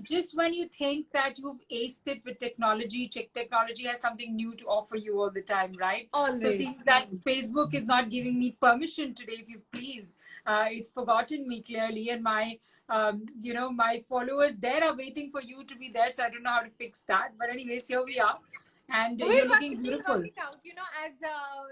just when you think that you've aced it with technology, technology has something new to offer you all the time, right? So Always. seeing that Facebook is not giving me permission today, if you please, it's forgotten me clearly, and my followers there are waiting for you to be there. So I don't know how to fix that. But anyways, here we are, and We'll you're work, looking we'll beautiful. work it out. As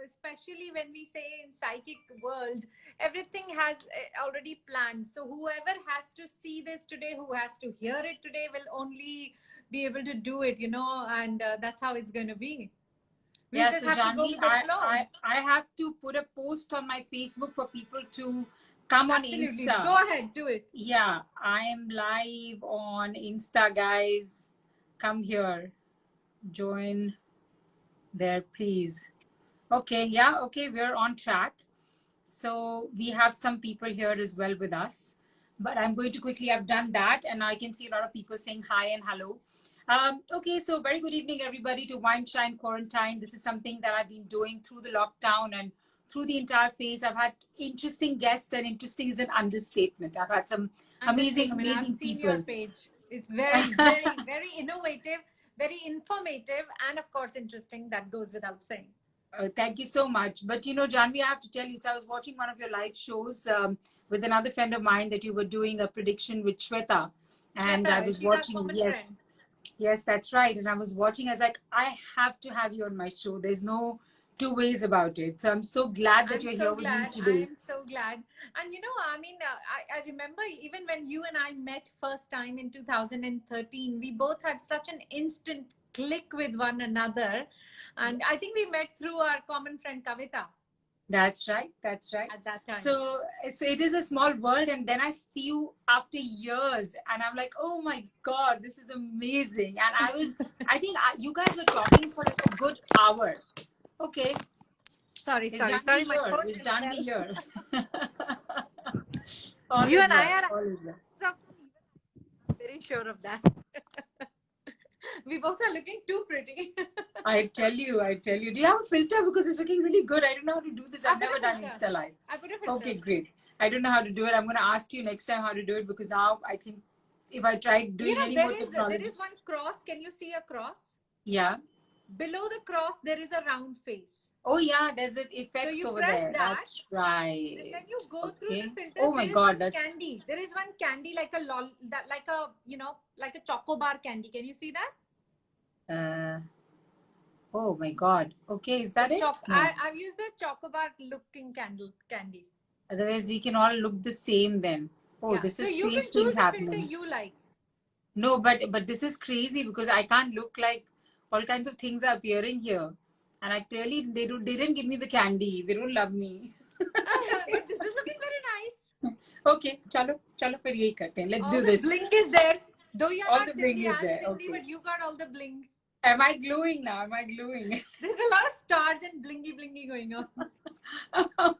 especially when we say in psychic world, everything has already planned. So whoever has to see this today, who has to hear it today, will only be able to do it. And that's how it's going to be. We Yeah, just so have to go Janvi, with the flow. I have to put a post on my Facebook for people to come on Absolutely, Insta. go ahead, do it. Yeah, I am live on Insta, guys. Come here, join there, please. Okay, yeah, okay, we're on track. So we have some people here as well with us, but I'm going to quickly, I've done that, and I can see a lot of people saying hi and hello. Okay, so very good evening, everybody, to Wine Shine Quarantine. This is something that I've been doing through the lockdown and through the entire phase. I've had interesting guests, and interesting is an understatement. I've had some amazing I've seen people. your page. It's very, very, very innovative, very informative, and of course interesting. That goes without saying. Thank you so much. But Janvi, I have to tell you, so I was watching one of your live shows with another friend of mine that you were doing a prediction with Shweta. And I was watching, yes, yes, that's right. And I was watching, I was like, I have to have you on my show. There's no two ways about it. So I'm so glad that you're here with me today. I am so glad. And I remember even when you and I met first time in 2013, we both had such an instant click with one another. And I think we met through our common friend Kavita. That's right. That's right. At that time. So it is a small world. And then I see you after years and I'm like, oh my God, this is amazing. And I think you guys were talking for like a good hour. Okay. Sorry. Is Janvi here? You and I are very sure of that. We both are looking too pretty. I tell you. Do you have a filter? Because it's looking really good. I don't know how to do this. I've never done Insta Live. I put a filter. Okay, great. I don't know how to do it. I'm going to ask you next time how to do it, because now I think if I try doing any more technology. There is one cross. Can you see a cross? Yeah. Below the cross, there is a round face. Oh yeah, there's this effects over there. That's right. And then you go through the filters. Oh my God, that's candy. There is one candy like a chocobar candy. Can you see that? Oh my God. Okay, is that it? No. I've used the chocobar looking candy. Otherwise, we can all look the same then. Oh, yeah. This is strange. So you can choose the filter you like. No, but this is crazy because I can't look like all kinds of things are appearing here. And I clearly, they didn't give me the candy. They don't love me. But this is looking very nice. Okay, chalo fir yahi karte hain. Let's do this. All the blink is there. Though you're all not the blink Cindy, is there. Cindy, okay. But you got all the bling. Am I glowing now? Am I glowing? There's a lot of stars and blingy going on.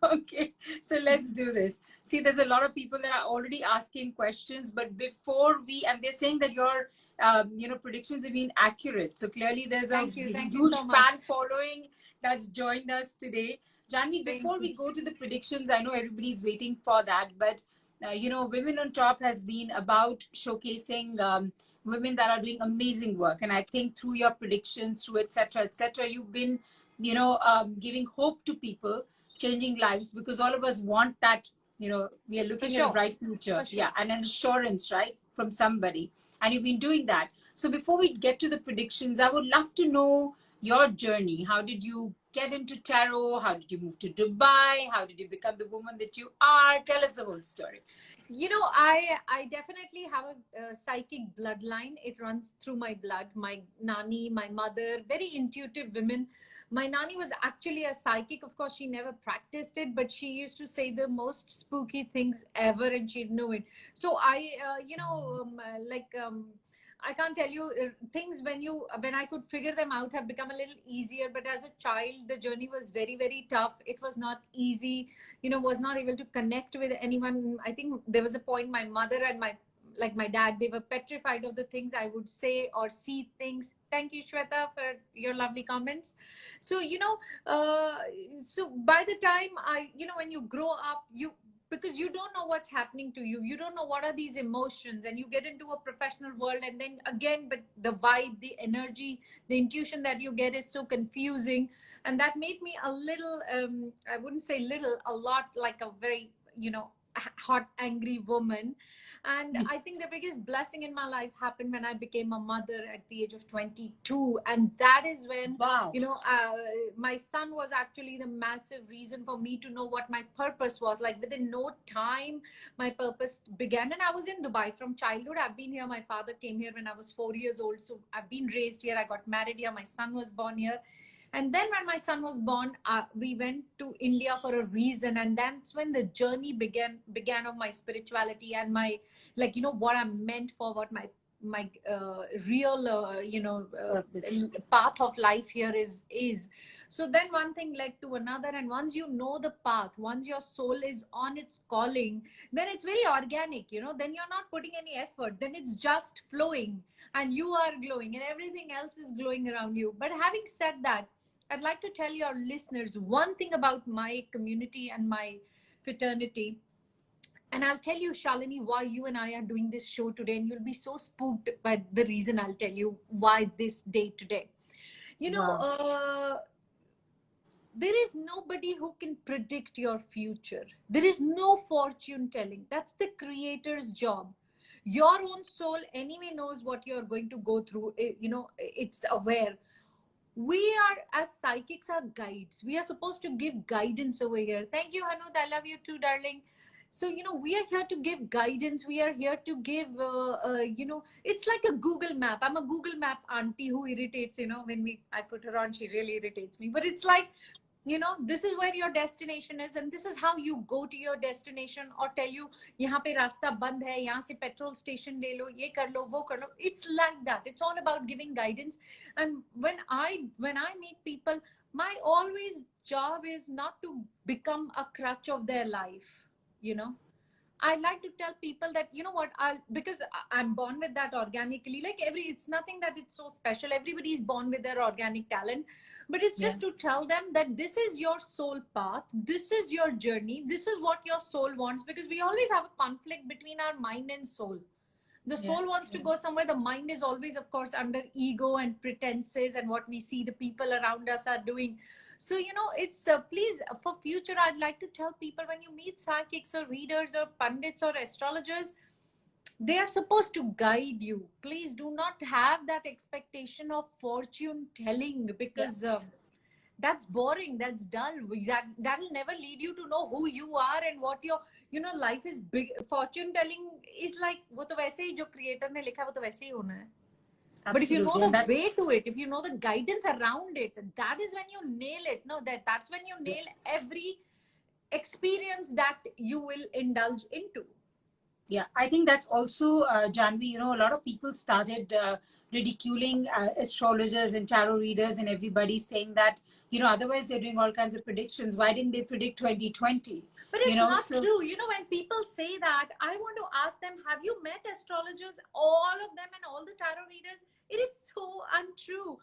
Okay, so let's do this. See, there's a lot of people that are already asking questions, but before and they're saying that your predictions have been accurate. So clearly there's a huge fan following that's joined us today. Janvi, before we go to the predictions, I know everybody's waiting for that, but Women on Top has been about showcasing women that are doing amazing work. And I think through your predictions, through et cetera, you've been, giving hope to people, changing lives, because all of us want that, we are looking at a bright future. Yeah, and an assurance, right, from somebody. And you've been doing that. So before we get to the predictions, I would love to know your journey. How did you get into tarot? How did you move to Dubai? How did you become the woman that you are? Tell us the whole story. I definitely have a psychic bloodline. It runs through my blood. My nani, my mother, very intuitive women. My nani was actually a psychic. Of course, she never practiced it, but she used to say the most spooky things ever, and she'd know it. So I can't tell you things when I could figure them out have become a little easier. But as a child, the journey was very, very tough. It was not easy, was not able to connect with anyone. I think there was a point my mother and my dad, they were petrified of the things I would say or see things. Thank you, Shweta, for your lovely comments. So, so by the time when you grow up, because you don't know what's happening to you. You don't know what are these emotions, and you get into a professional world, and then again, but the vibe, the energy, the intuition that you get is so confusing. And that made me a little, I wouldn't say little, a lot, like a very, hot, angry woman. And I think the biggest blessing in my life happened when I became a mother at the age of 22. And that is when, Wow. my son was actually the massive reason for me to know what my purpose was. Like within no time, my purpose began. And I was in Dubai from childhood. I've been here. My father came here when I was 4 years old. So I've been raised here. I got married here. My son was born here. And then when my son was born, we went to India for a reason. And that's when the journey began of my spirituality and my, like, what I'm meant for, what my real path of life here is. So then one thing led to another, and once you know the path, once your soul is on its calling, then it's very organic, then you're not putting any effort, then it's just flowing, and you are glowing and everything else is glowing around you. But having said that, I'd like to tell your listeners one thing about my community and my fraternity. And I'll tell you, Shalini, why you and I are doing this show today. And you'll be so spooked by the reason I'll tell you why this day today. Wow. There is nobody who can predict your future. There is no fortune telling. That's the creator's job. Your own soul anyway knows what you're going to go through. It's aware. We are, as psychics, are guides. We are supposed to give guidance over here. Thank you, Hanud. I love you too, darling. So we are here to give guidance. We are here to give it's like a Google map. I'm a Google map auntie who irritates, when I put her on, she really irritates me. But it's like, this is where your destination is, and this is how you go to your destination. Or tell you, यहाँ पे रास्ता बंद है, यहाँ से petrol station ले लो, ये कर लो, वो कर लो. It's like that. It's all about giving guidance. And when I meet people, my always job is not to become a crutch of their life. I like to tell people that, what, because I'm born with that organically. Like it's nothing that it's so special. Everybody is born with their organic talent. But it's just to tell them that this is your soul path. This is your journey. This is what your soul wants. Because we always have a conflict between our mind and soul. The soul wants to go somewhere. The mind is always, of course, under ego and pretenses and what we see the people around us are doing. So, it's please, for future, I'd like to tell people, when you meet psychics or readers or pundits or astrologers, they are supposed to guide you. Please do not have that expectation of fortune telling, because that's boring, that's dull. That will never lead you to know who you are and what your life is. Big fortune telling is like, वो तो वैसे ही जो creator ने लिखा है वो तो वैसे ही होना है. But if you know the way to it, if you know the guidance around it, that is when you nail it. No, that's when you nail every experience that you will indulge into. Yeah, I think that's also, Janvi, a lot of people started ridiculing astrologers and tarot readers and everybody, saying that, otherwise they're doing all kinds of predictions. Why didn't they predict 2020? But it's not true. When people say that, I want to ask them, have you met astrologers, all of them, and all the tarot readers? It is so untrue.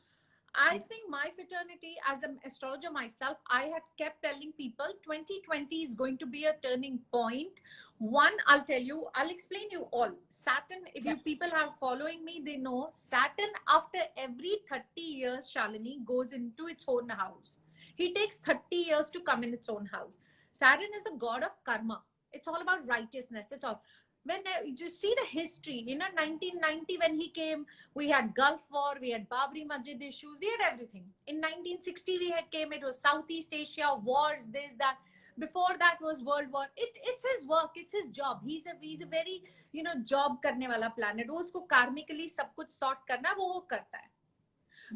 I think my fraternity, as an astrologer myself, I had kept telling people 2020 is going to be a turning point. One, I'll tell you, I'll explain you all. Saturn, if you people are following me, they know Saturn, after every 30 years, Shalini, goes into its own house. He takes 30 years to come in its own house. Saturn is the god of karma. It's all about righteousness. It's all. When you see the history, 1990 when he came, we had Gulf War, we had Babri Masjid issues, we had everything. In 1960 we had came, it was Southeast Asia, wars, this, that. Before that was World War. It's his work, it's his job. He's a very, job करने वाला planet. वो उसको karmically सब कुछ sort करना, वो करता है.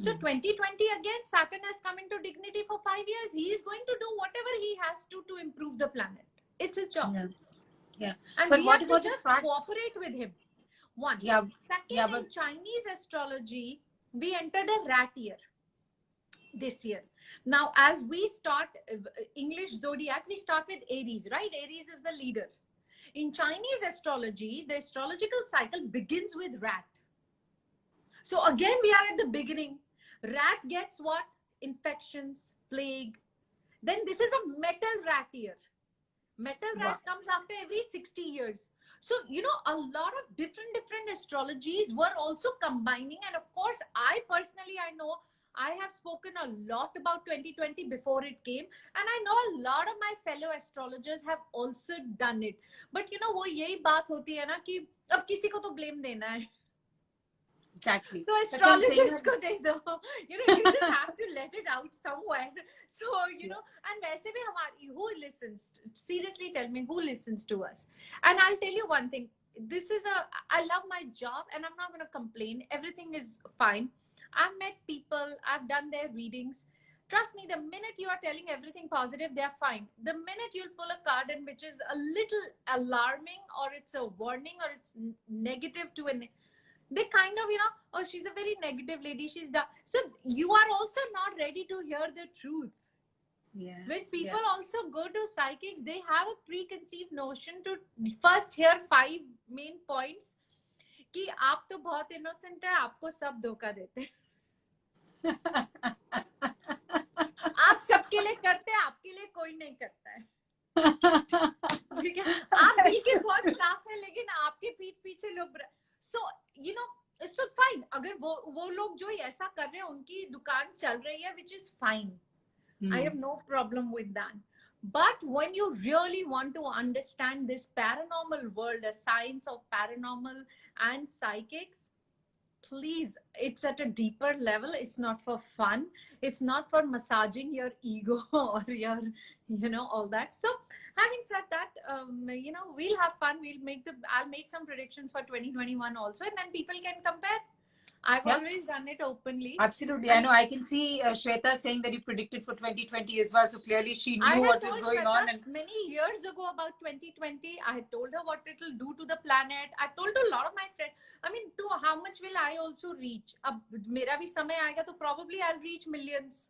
So 2020 again, Saturn has come into dignity for 5 years. He is going to do whatever he has to improve the planet. It's his job. Yeah. And but we have to just cooperate with him. One. Second, in Chinese astrology, we entered a rat year this year. Now, as we start English zodiac, we start with Aries, right? Aries is the leader. In Chinese astrology, the astrological cycle begins with rat. So again, we are at the beginning. Rat gets what? Infections, plague. Then this is a metal rat year. Metal Wow. rat comes after every 60 years. So, you know, a lot of different astrologies were also combining. And of course, I personally, I know I have spoken a lot about 2020 before it came. And I know a lot of my fellow astrologers have also done it. But, you know, वो यही बात होती है ना कि अब किसी को तो blame देना है. Exactly. So That's what I'm saying. astrologers को दे दो. You know, you just have to let it out somewhere. So, you know, and वैसे भी हमारी, who listens? Seriously tell me, who listens to us? And I'll tell you one thing. I love my job and I'm not going to complain. Everything is fine. I've met people, I've done their readings. Trust me, the minute you are telling everything positive, they're fine. The minute you'll pull a card in which is a little alarming or it's a warning or it's negative to an, they kind of, you know, oh, she's a very negative lady, she's done. So you are also not ready to hear the truth. Yeah. When people also go to psychics, they have a preconceived notion to first hear 5 main points कि आप तो बहुत innocent है, आपको सब धोखा देते हैं. आप सबके लिए करते हैं, आपके लिए कोई नहीं करता है. ठीक है, आप दिल के बहुत साफ है लेकिन आपके पीठ पीछे लोग. So you know, so fine. अगर वो लोग जो ऐसा कर रहे हैं उनकी दुकान चल रही है, which is fine. I have no problem with that. But when you really want to understand this paranormal world, the science of paranormal and psychics, please, it's at a deeper level. It's not for fun. It's not for massaging your ego or your, you know, all that. So having said that, you know, we'll have fun. I'll make some predictions for 2021 also, and then people can compare. I've always done it openly. Absolutely. I know. I can see Shweta saying that you predicted for 2020 as well. So clearly she knew what was going on. And many years ago about 2020, I had told her what it will do to the planet. I told a lot of my friends. I mean, to how much will I also reach? Ab mera bhi samay aayega, to probably I'll reach millions.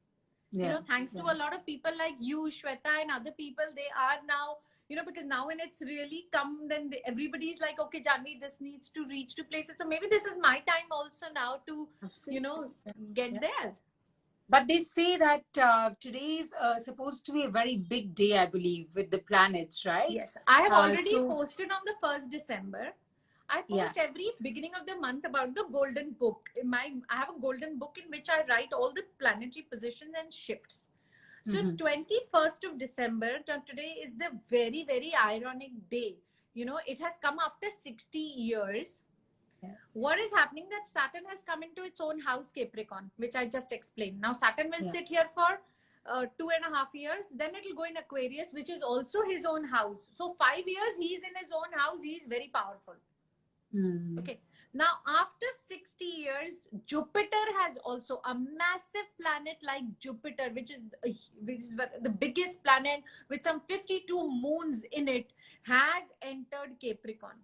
You know, thanks to a lot of people like you, Shweta, and other people, they are now, you know, because now when it's really come, then everybody's like, okay, Janvi, this needs to reach to places. So maybe this is my time also now to, you know, get there. But they say that today is supposed to be a very big day, I believe, with the planets, right? Yes, I have already posted on the 1st December. I post every beginning of the month about the golden book. I have a golden book in which I write all the planetary positions and shifts. So 21st of December, today is the very, very ironic day. You know, it has come after 60 years. What is happening that Saturn has come into its own house, Capricorn, which I just explained. Now Saturn will sit here for 2.5 years. Then it will go in Aquarius, which is also his own house. So 5 years, he's in his own house. He's very powerful. Okay. Now, after 60 years, Jupiter has also a massive planet like Jupiter, which is the biggest planet with some 52 moons in it, has entered Capricorn.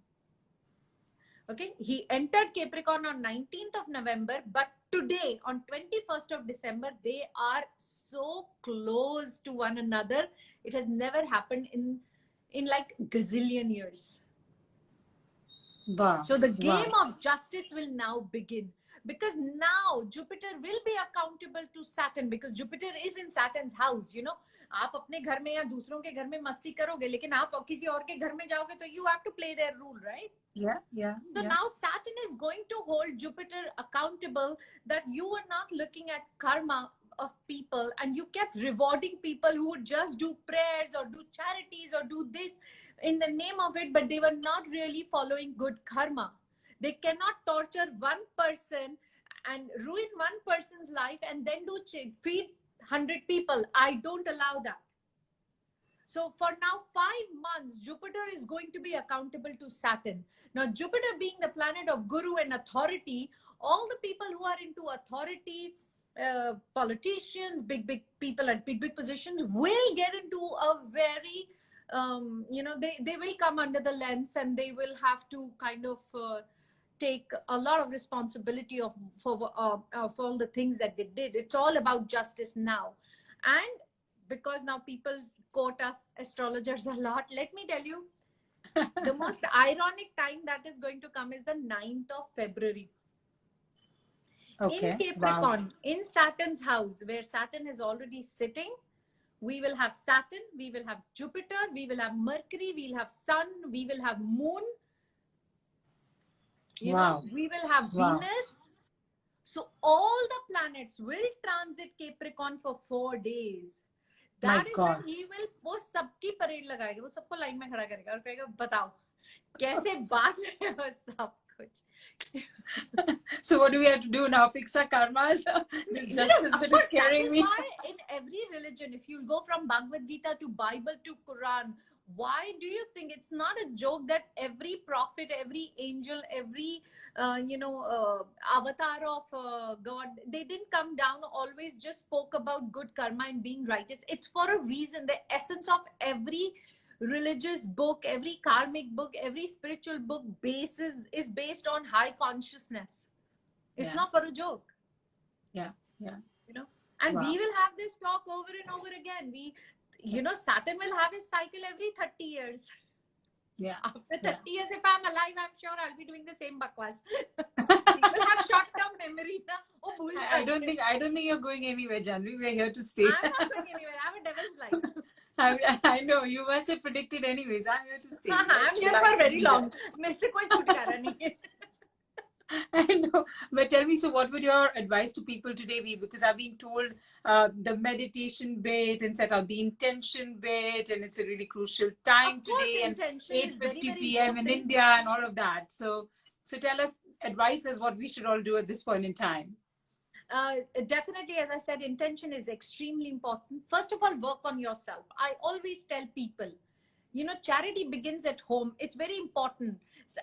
Okay, he entered Capricorn on 19th of November, but today on 21st of December, they are so close to one another. It has never happened in like gazillion years. Wow. So the game of justice will now begin, because now Jupiter will be accountable to Saturn, because Jupiter is in Saturn's house. You know, आप अपने घर में या दूसरों के घर में मस्ती करोगे, लेकिन आप किसी और के घर में जाओगे तो you have to play their rule, right? So now Saturn is going to hold Jupiter accountable that you were not looking at karma of people and you kept rewarding people who would just do prayers or do charities or do this in the name of it, but they were not really following good karma. They cannot torture one person and ruin one person's life and then feed 100 people. I don't allow that. So for now, 5 months, Jupiter is going to be accountable to Saturn. Now, Jupiter being the planet of guru and authority, all the people who are into authority, politicians, big people at big positions will get into a very, you know, they will come under the lens and they will have to kind of take a lot of responsibility for all the things that they did. It's all about justice now. And because now people quote us astrologers a lot, let me tell you, the most ironic time that is going to come is the 9th of February. In Capricorn, in Saturn's house, where Saturn is already sitting, we will have Saturn, we will have Jupiter, we will have Mercury, we'll have Sun, we will have Moon, you know, we will have Venus. So all the planets will transit Capricorn for 4 days. That is when he will, वो सबकी parade लगाएगा, वो सबको line में खड़ा करेगा और कहेगा बताओ कैसे बात रहे हो सब कुछ. So what do we have to do now? Fix our karmas? This justice bit is scaring me. Why in every religion, if you go from Bhagavad Gita to Bible to Quran, why do you think it's not a joke that every prophet, every angel, every avatar of God, they didn't come down always just spoke about good karma and being righteous. It's for a reason. The essence of every religious book, every karmic book, every spiritual book is based on high consciousness. It's not for a joke. Yeah. You know, and we will have this talk over and over again. Saturn will have his cycle every 30 years. Yeah. After 30 years, if I'm alive, I'm sure I'll be doing the same bakwas. People have short-term memory. I don't think you're going anywhere, Janvi. We're here to stay. I'm not going anywhere. I have a devil's life. I know. You must have predicted anyways. I'm here to stay. I'm here for very long. I know. But tell me, so what would your advice to people today be? Because I've been told the meditation bit and set out the intention bit, and it's a really crucial time today, and 8:50 p.m. in India and all of that. So tell us, advice is what we should all do at this point in time. Definitely, as I said, intention is extremely important. First of all, work on yourself. I always tell people, charity begins at home. It's very important. So,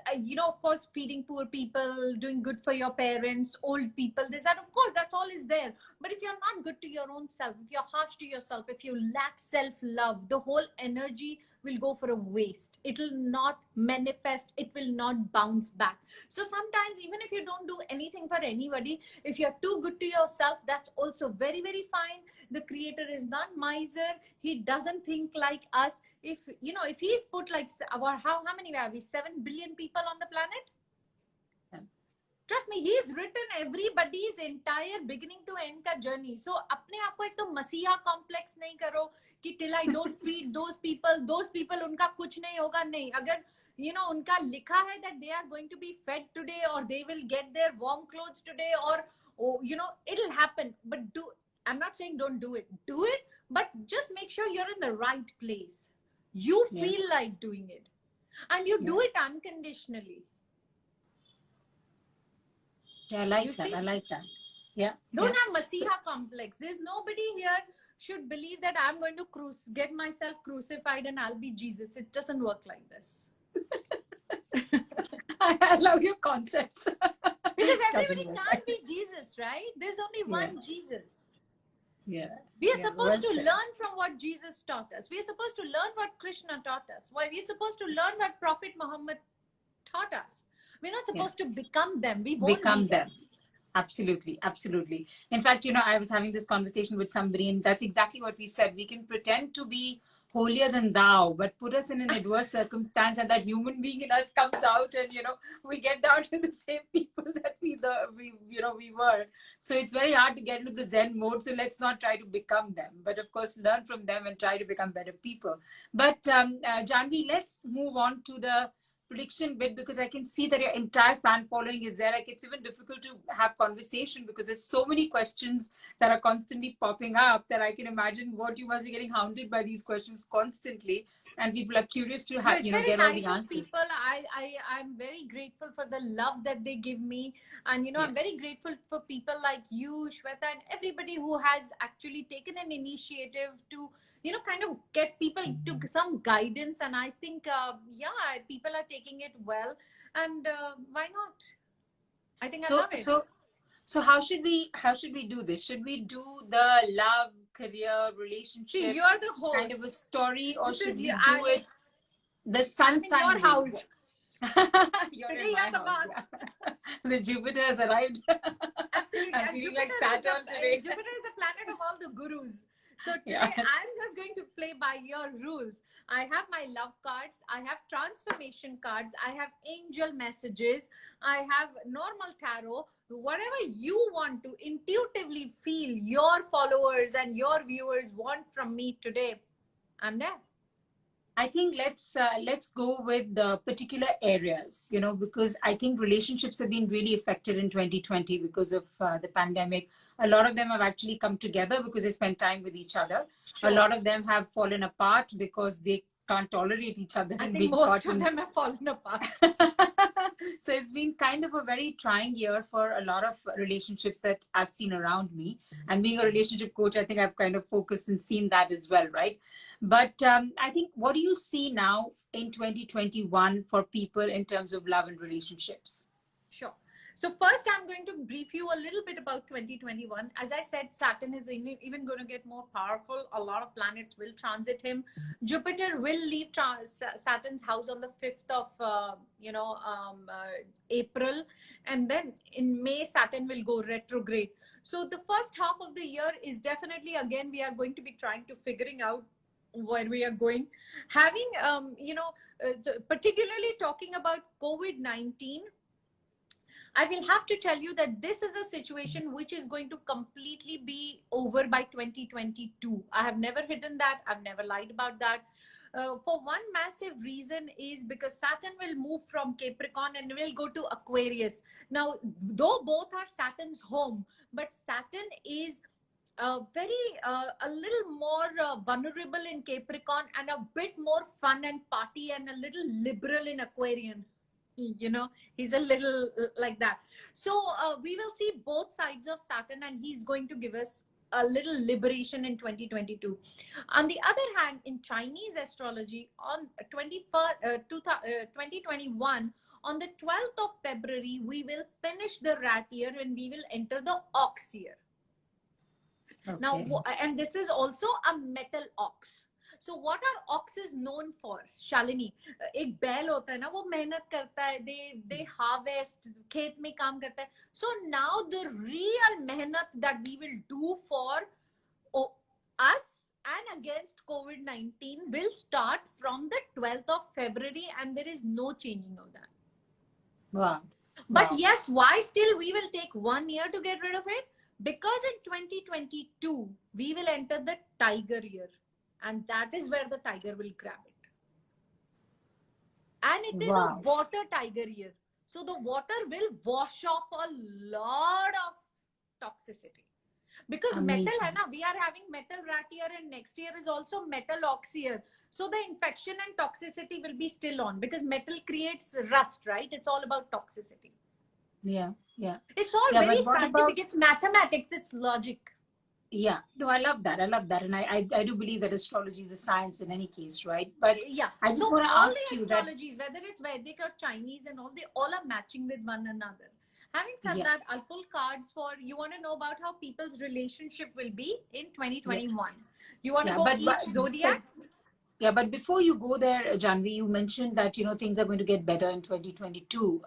of course, feeding poor people, doing good for your parents, old people, of course, that's all is there. But if you're not good to your own self, if you're harsh to yourself, if you lack self-love, the whole energy will go for a waste. It will not manifest. It will not bounce back. So sometimes, even if you don't do anything for anybody, if you're too good to yourself, that's also very, very fine. The creator is not miser. He doesn't think like us. If he's put like, how many are we? 7 billion people on the planet? Yeah. Trust me, he's written everybody's entire beginning to end ka journey. So, अपने आप को एक तो मसीहा complex नहीं करो कि till I don't feed those people उनका कुछ नहीं होगा. नहीं, अगर उनका लिखा है that they are going to be fed today, or they will get their warm clothes today, or it'll happen. But I'm not saying don't do it. Do it, but just make sure you're in the right place. You feel like doing it, and you do it unconditionally. Yeah, I like that. I like that. Yeah. Don't have Masiha complex. There's nobody here should believe that I'm going to get myself crucified and I'll be Jesus. It doesn't work like this. I love your concepts. Because everybody can't be Jesus, right? There's only one Jesus. Yeah. We are supposed to learn from what Jesus taught us. We are supposed to learn what Krishna taught us. Why? We are supposed to learn what Prophet Muhammad taught us. We're not supposed to become them. We won't become them. Absolutely. Absolutely. In fact, I was having this conversation with somebody, and that's exactly what we said. We can pretend to be holier than thou, but put us in an adverse circumstance, and that human being in us comes out, and we get down to the same people that we were. So it's very hard to get into the Zen mode. So let's not try to become them, but of course learn from them and try to become better people. But Janvi, let's move on to the prediction bit, because I can see that your entire fan following is there. Like, it's even difficult to have conversation because there's so many questions that are constantly popping up that I can imagine what you must be getting hounded by these questions constantly, and people are curious to have get all the answers. People, I'm very grateful for the love that they give me, and I'm very grateful for people like you, Shweta, and everybody who has actually taken an initiative to kind of get people to some guidance. And I think, people are taking it well. And why not? I think I love it. So how should we do this? Should we do the love, career, relationship? See, you're the host. Kind of a story, or should we do it the sun sign? Your house. You're in my house. Yeah. The Jupiter has arrived. Absolutely. I'm feeling like Saturn today. Jupiter is the planet of all the gurus. So today Yeah. I'm just going to play by your rules. I have my love cards, I have transformation cards, I have angel messages, I have normal tarot. Whatever you want to intuitively feel your followers and your viewers want from me today, I'm there. I think let's go with the particular areas, because I think relationships have been really affected in 2020 because of the pandemic. A lot of them have actually come together because they spend time with each other. A Sure. lot of them have fallen apart because they can't tolerate each other I and think being most caught of in. them have fallen apart. So it's been kind of a very trying year for a lot of relationships that I've seen around me. And being a relationship coach, I think I've kind of focused and seen that as well, right? But I think, what do you see now in 2021 for people in terms of love and relationships? Sure. So first, I'm going to brief you a little bit about 2021. As I said, Saturn is even going to get more powerful. A lot of planets will transit him. Jupiter will leave Saturn's house on the 5th of April, and then in May, Saturn will go retrograde. So the first half of the year is definitely, again, we are going to be trying to figuring out where we are going, having particularly talking about COVID-19. I will have to tell you that this is a situation which is going to completely be over by 2022. I have never hidden that. I've never lied about that. For one massive reason is because Saturn will move from Capricorn and will go to Aquarius. Now, though both are Saturn's home, but Saturn is a little more vulnerable in Capricorn and a bit more fun and party and a little liberal in Aquarian. He's a little like that. So we will see both sides of Saturn, and he's going to give us a little liberation in 2022. On the other hand, in Chinese astrology, on 2021, on the 12th of February, we will finish the rat year and we will enter the ox year. Okay. Now, and this is also a metal ox. So what are oxes known for, Shalini? एक बैल होता है ना, वो मेहनत करता है, they harvest, खेत में काम करता है. So now the real मेहनत that we will do for us and against COVID-19 will start from the 12th of February, and there is no changing of that. Wow. But yes, why still we will take 1 year to get rid of it? Because in 2022, we will enter the tiger year. And that is where the tiger will grab it. And it is a water tiger year. So the water will wash off a lot of toxicity. Because metal, hai na, we are having metal rat year, and next year is also metal ox year. So the infection and toxicity will be still on, because metal creates rust, right? It's all about toxicity. Yeah. It's all very scientific. It's mathematics. It's logic. Yeah, no, I love that. And I do believe that astrology is a science in any case, right? But yeah, I just want to ask you that all the astrologies, whether it's Vedic or Chinese and all, they all are matching with one another. Having said that, I'll pull cards for, you want to know about how people's relationship will be in 2021. You want to go each zodiac? But before you go there, Janvi, you mentioned that, things are going to get better in 2022.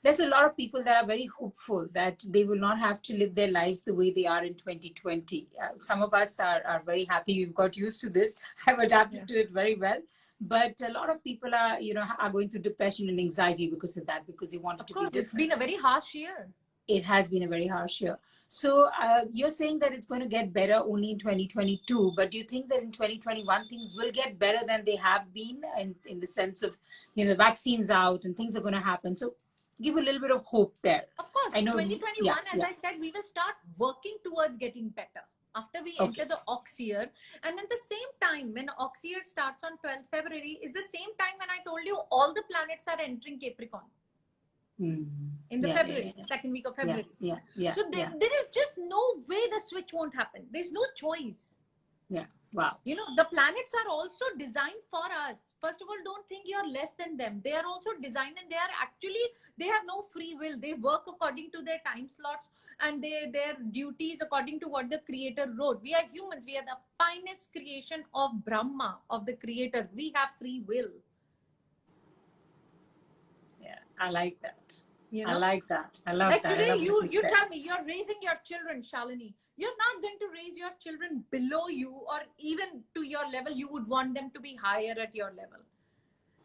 There's a lot of people that are very hopeful that they will not have to live their lives the way they are in 2020. Some of us are very happy. We've got used to this. I've adapted to it very well. But a lot of people are, are going through depression and anxiety because of that, because they want it to be different. It's been a very harsh year. It has been a very harsh year. So you're saying that it's going to get better only in 2022, but do you think that in 2021 things will get better than they have been, in the sense of, the vaccine's out and things are going to happen? So give a little bit of hope there. Of course, I know 2021, I said, we will start working towards getting better after we enter the ox year. And at the same time, when ox year starts on 12th February, is the same time when I told you all the planets are entering Capricorn. In the February, second week of February. So there is just no way the switch won't happen. There's no choice. Yeah. Wow. The planets are also designed for us. First of all, don't think you're less than them. They are also designed, and they have no free will. They work according to their time slots and their duties according to what the creator wrote. We are humans. We are the finest creation of Brahma, of the creator. We have free will. Yeah, I like that. I like that. I love like that. Today, you tell me, you're raising your children, Shalini. You're not going to raise your children below you, or even to your level. You would want them to be higher at your level.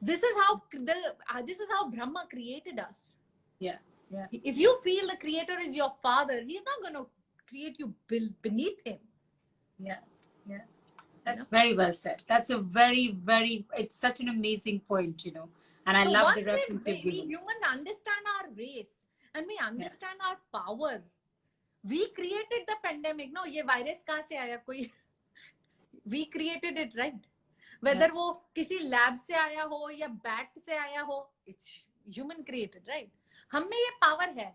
This is how Brahma created us. Yeah. Yeah. If you feel the creator is your father, he's not going to create you beneath him. Yeah. Yeah. That's very well said. That's a very, very, it's such an amazing point, and I So love once the reference you've we given. humans understand our race and we understand our power, we created the pandemic. No, ये virus कहाँ से आया कोई? We created it, right? Whether वो किसी lab से आया हो या bat से आया हो, it's human created, right? हम में ये power है.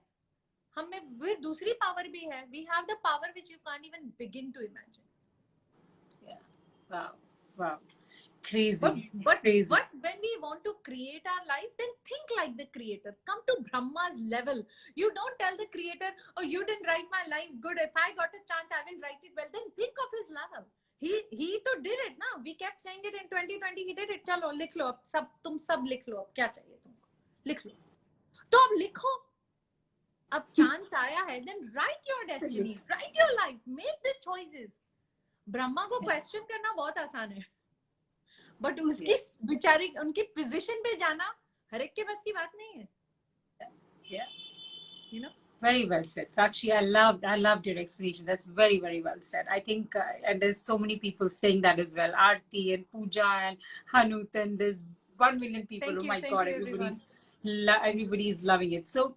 हम में फिर दूसरी power भी है. We have the power which you can't even begin to imagine. Yeah. Wow. Wow. Crazy. But Crazy. when we want to create our life, then think like the creator. Come to Brahma's level. You don't tell the creator, oh, you didn't write my life good. If I got a chance, I will write it well. Then think of his level. He तो did it ना. We kept saying it in 2020. He did it. चलो लिख लो अब तुम सब लिख लो अब क्या चाहिए तुमको लिख लो तो अब लिखो अब chance आया है then write your destiny, write your life, make the choices. Brahma को question करना बहुत आसान है बट उसकी बेचारी उनकी पोजीशन पे जाना हर एक के बस की बात नहीं है. Very well said, Sakshi. I loved your explanation. That's very, very well said. I think, and there's so many people saying that as well. Aarti and Pooja and Hanut, and there's 1 million people. Oh my God, everybody's loving it. So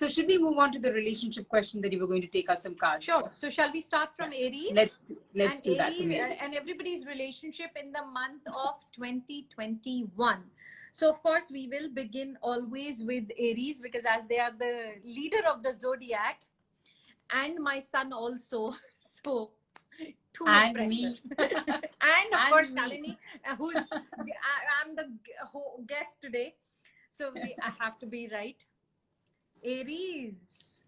should we move on to the relationship question that you were going to take out some cards? Sure. So shall we start from Aries? Let's do Aries, that from Aries. And everybody's relationship in the month of 2021. So of course we will begin always with Aries because as they are the leader of the zodiac and my son also. So too much pressure. Me. And of course Shalini, who's I'm the guest today. So I have to be right. Aries.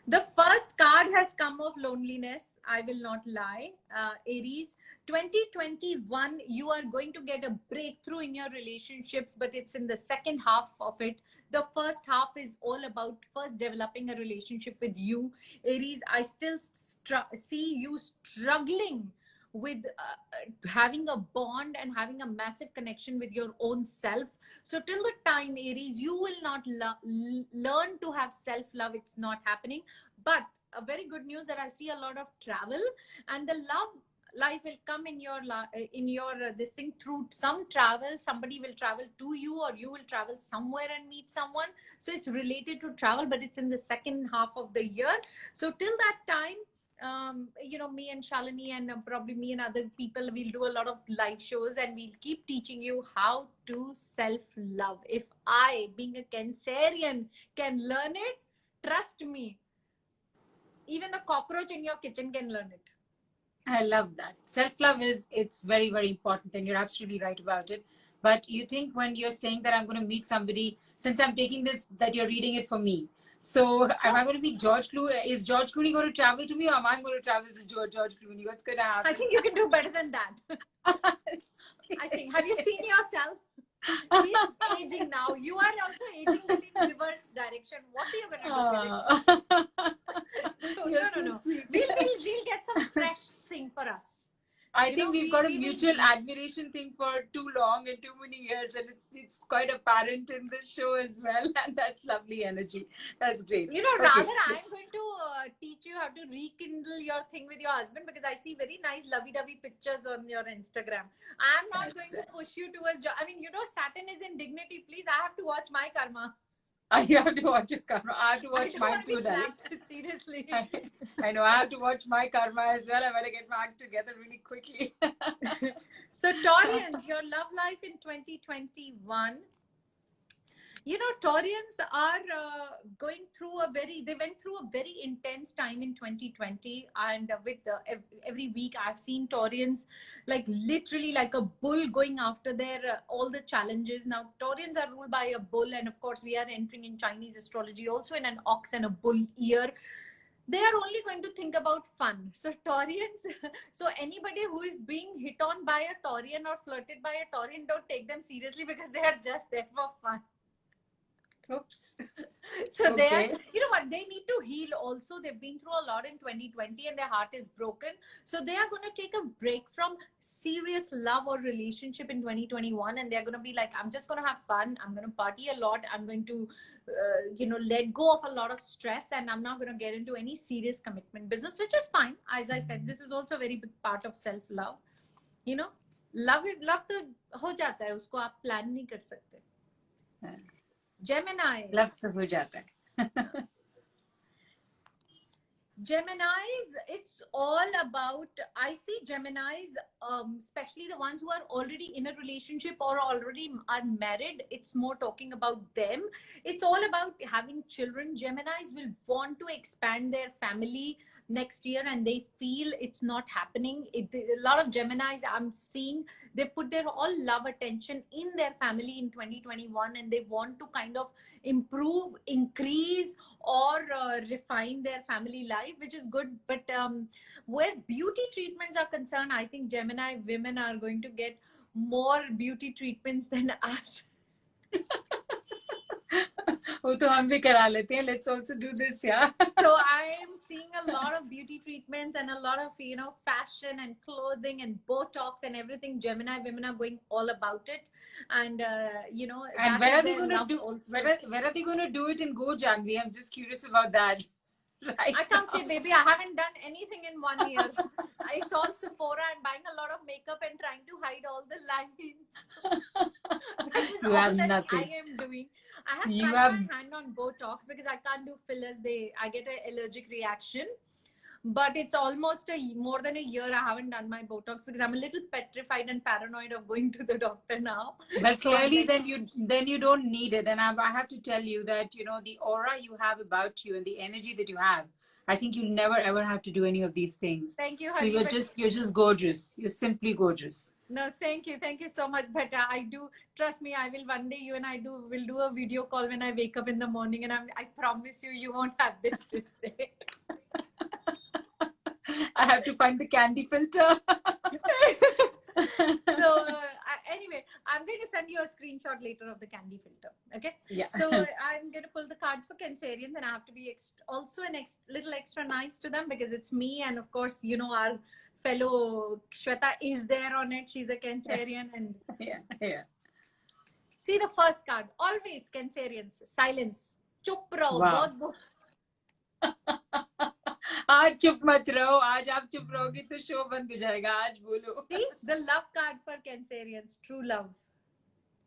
The first card has come of loneliness. I will not lie. Aries, 2021, you are going to get a breakthrough in your relationships, but it's in the second half of it. The first half is all about first developing a relationship with you. Aries, I still see you struggling with having a bond and having a massive connection with your own self. So till the time, Aries, you will not learn to have self-love. It's not happening. But a very good news that I see a lot of travel and the love life will come in your this thing through some travel. Somebody will travel to you or you will travel somewhere and meet someone. So it's related to travel, but it's in the second half of the year. So till that time, me and Shalini and probably me and other people will do a lot of live shows and we'll keep teaching you how to self-love. If I, being a Cancerian, can learn it, trust me, even the cockroach in your kitchen can learn it. I love that. Self-love it's very, very important and you're absolutely right about it. But you think when you're saying that I'm going to meet somebody, since I'm taking this, that you're reading it for me. So am I going to be George Clooney? Is George Clooney going to travel to me or am I going to travel to George Clooney? What's going to happen? I think you can do better than that. I think. Have you seen yourself? He's aging now. You are also aging but in reverse direction. What are you going to do with it? No. We'll get some fresh thing for us. I think we've got a mutual admiration thing for too long and too many years, and it's quite apparent in this show as well. And that's lovely energy. That's great. Rather I'm going to teach you how to rekindle your thing with your husband because I see very nice lovey-dovey pictures on your Instagram. I'm not going to push you towards. Saturn is in dignity. Please, I have to watch my karma. You have to watch your karma. I have to watch mine too, darling. Seriously. I know. I have to watch my karma as well. I better get my act together really quickly. So, Taurians, your love life in 2021. Taurians are they went through a very intense time in 2020 and with every week I've seen Taurians like literally like a bull going after their all the challenges. Now Taurians are ruled by a bull and of course we are entering in Chinese astrology also in an ox and a bull year. They are only going to think about fun. So Taurians, so anybody who is being hit on by a Taurian or flirted by a Taurian, don't take them seriously because they are just there for fun. Oops. So they are, Okay. you know what, they need to heal also. They've been through a lot in 2020 and their heart is broken. So they are going to take a break from serious love or relationship in 2021, and they're going to be like, I'm just going to have fun. I'm going to party a lot. I'm going to, let go of a lot of stress, and I'm not going to get into any serious commitment business, which is fine. As I said, this is also a very big part of self love. You know, love तो हो जाता है, उसको आप plan नहीं कर सकते. Geminis. Love से हो जाता है. Geminis, it's all about, I see Geminis, especially the ones who are already in a relationship or already are married. It's more talking about them. It's all about having children. Geminis will want to expand their family next year, and they feel it's not happening. A lot of Geminis I'm seeing, they put their all love attention in their family in 2021, and they want to kind of improve, increase, or refine their family life, which is good. But where beauty treatments are concerned, I think Gemini women are going to get more beauty treatments than us. वो तो हम भी करा लेते हैं. Let's also do this, yeah. So I am seeing a lot of beauty treatments and a lot of, fashion and clothing and Botox and everything. Gemini women are going all about it, and And that where is are they their going to love do? also. Where are they going to do it in Go, Janvi? I'm just curious about that. Right. I can't say, baby. I haven't done anything in 1 year. It's all Sephora and buying a lot of makeup and trying to hide all the lines. That is You all have that nothing. I am doing. I have You tried have. my hand on Botox because I can't do fillers. I get an allergic reaction. But it's almost more than a year I haven't done my Botox because I'm a little petrified and paranoid of going to the doctor now. But So I'm clearly, like, then you don't need it. And I have to tell you that the aura you have about you and the energy that you have, I think you'll never ever have to do any of these things. thank you, So honey. you're just gorgeous. You're simply gorgeous. No, thank you so much. But I do, trust me, I will one day, you and I will do a video call when I wake up in the morning, and I promise you won't have this to say. I have to find the candy filter. So anyway, I'm going to send you a screenshot later of the candy filter. Okay. Yeah. So I'm going to pull the cards for Cancerians, and I have to be also little extra nice to them because it's me, and of course, our fellow Shweta is there on it. She's a Cancerian, and yeah. see the first card. Always Cancerians, silence. Chup raho, Wow. आज चुप मत रहो. आज आप चुप रहोगे तो show बंद हो जाएगा. आज बोलो. See the love card for Cancerians, true love.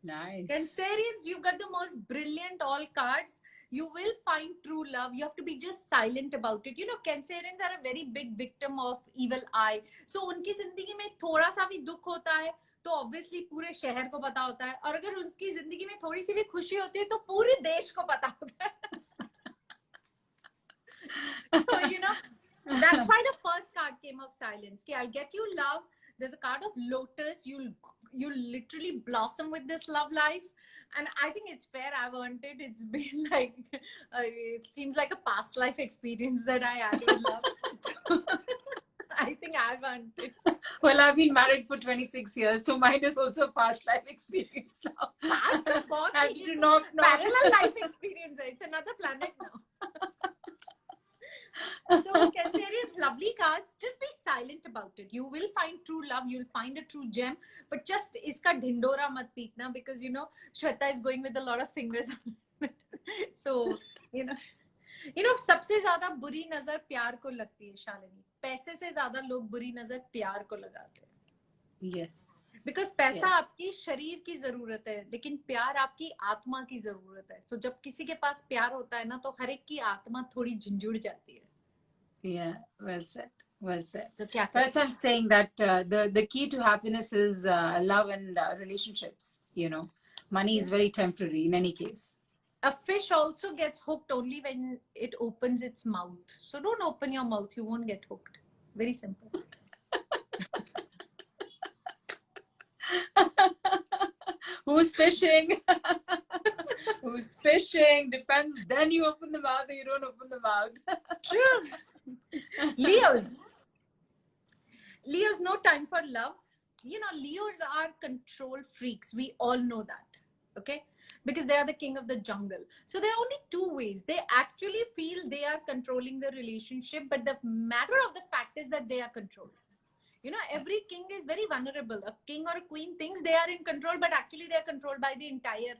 Nice. Cancerians, you've got the most brilliant all cards. You will find true love. You have to be just silent about it. Cancerians are a very big victim of evil eye. So उनकी जिंदगी में थोड़ा सा भी दुख होता है तो obviously पूरे शहर को पता होता है, और अगर उनकी जिंदगी में थोड़ी सी भी खुशी होती है तो पूरे देश को पता होता है. So that's why the first card came of silence. Okay, I'll get you love. There's a card of lotus. You'll literally blossom with this love life, and I think it's fair. I've earned it. It's been like it seems like a past life experience that I had with love. So, I think I've earned it. Well, I've been married for 26 years, so mine is also a past life experience now. Parallel life experience. It's another planet now. So Cancerians, lovely cards. Just be silent about it. You will find true love. You'll find a true gem. But just iska dhindora mat peetna, because Shweta is going with a lot of fingers. So सबसे ज्यादा बुरी नजर प्यार को लगती है शालिनी. पैसे से ज्यादा लोग बुरी नजर प्यार को लगाते हैं. Yes. Because पैसा आपकी शरीर की जरूरत है, लेकिन प्यार आपकी आत्मा की जरूरत है. So जब किसी के पास प्यार होता है ना, तो हर एक की आत्मा थोड़ी झंझुड़ जाती है. Yeah, well said. Well said. So क्या That's what I'm saying, that the key to happiness is love and relationships. Money is very temporary in any case. A fish also gets hooked only when it opens its mouth. So don't open your mouth. You won't get hooked. Very simple. Who's fishing? Who's fishing? Depends. Then you open the mouth or you don't open the mouth. True. Leos, no time for love. Leos are control freaks. We all know that. Okay, because they are the king of the jungle. So there are only two ways. They actually feel they are controlling the relationship, but the matter of the fact is that they are controlled. You know, every king is very vulnerable. A king or a queen thinks they are in control, but actually they are controlled by the entire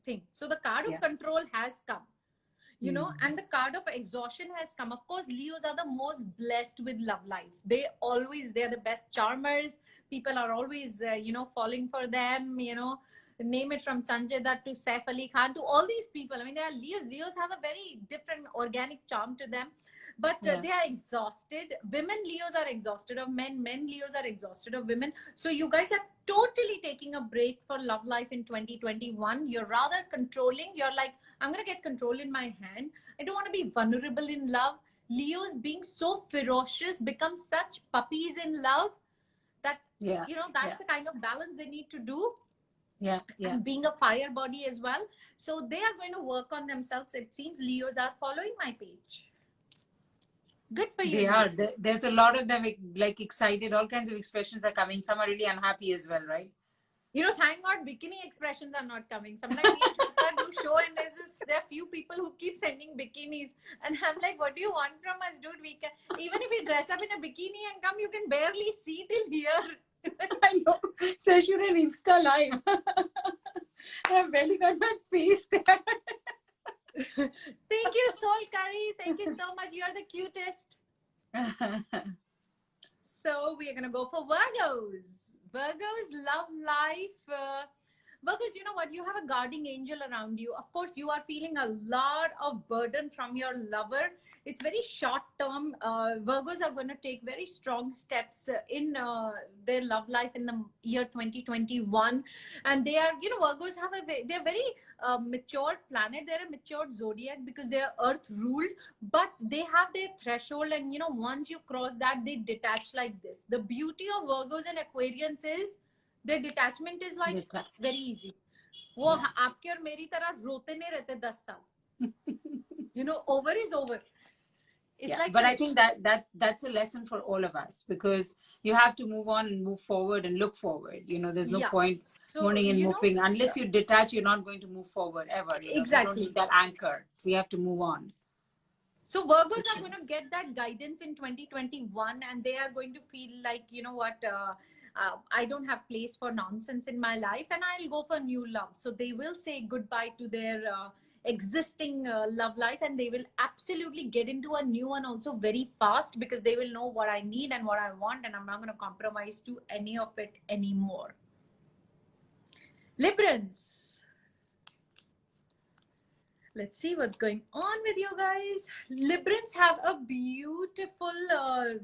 thing. So the card of Yeah. control has come, you know, and the card of exhaustion has come. Of course, Leos are the most blessed with love life. They're the best charmers. People are always, falling for them, name it from Sanjay Dutt to Saif Ali Khan to all these people. I mean, they are Leos. Leos have a very different organic charm to them, but Yeah. they are exhausted. Women Leos are exhausted of men. Men Leos are exhausted of women. So you guys are totally taking a break for love life in 2021. You're rather controlling. You're like, I'm going to get control in my hand. I don't want to be vulnerable in love. Leos being so ferocious become such puppies in love that, Yeah. that's the kind of balance they need to do. Yeah. Yeah. And being a fire body as well. So they are going to work on themselves. It seems Leos are following my page. Good for you. They are. There's a lot of them like excited. All kinds of expressions are coming. Some are really unhappy as well, right? Thank God bikini expressions are not coming. Sometimes we do show and there are few people who keep sending bikinis. And I'm like, what do you want from us, dude? Even if we dress up in a bikini and come, you can barely see till here. I know. So I should an Insta live. I've barely got my face there. Thank you, Soul Curry. Thank you so much. You're the cutest. So we are going to go for Virgos. Virgos love life. Virgos, you know what? You have a guarding angel around you. Of course, you are feeling a lot of burden from your lover. It's very short term. Virgos are going to take very strong steps in their love life in the year 2021. And they are, Virgos they're very mature planet. They're a mature zodiac because they are earth ruled, but they have their threshold. And, once you cross that, they detach like this. The beauty of Virgos and Aquarians is their detachment is like very easy. वो आपके और मेरी तरह रोते नहीं रहते 10 साल. Over is over. It's like but I think that's a lesson for all of us, because you have to move on and move forward and look forward. There's no point mourning and moving. Unless you detach, you're not going to move forward ever. Exactly. You don't need that anchor. We have to move on. So Virgos are going to get that guidance in 2021, and they are going to feel like, I don't have place for nonsense in my life, and I'll go for new love. So they will say goodbye to their existing love life, and they will absolutely get into a new one also very fast, because they will know what I need and what I want, and I'm not going to compromise to any of it anymore. Librans. Let's see what's going on with you guys. Librans have a beautiful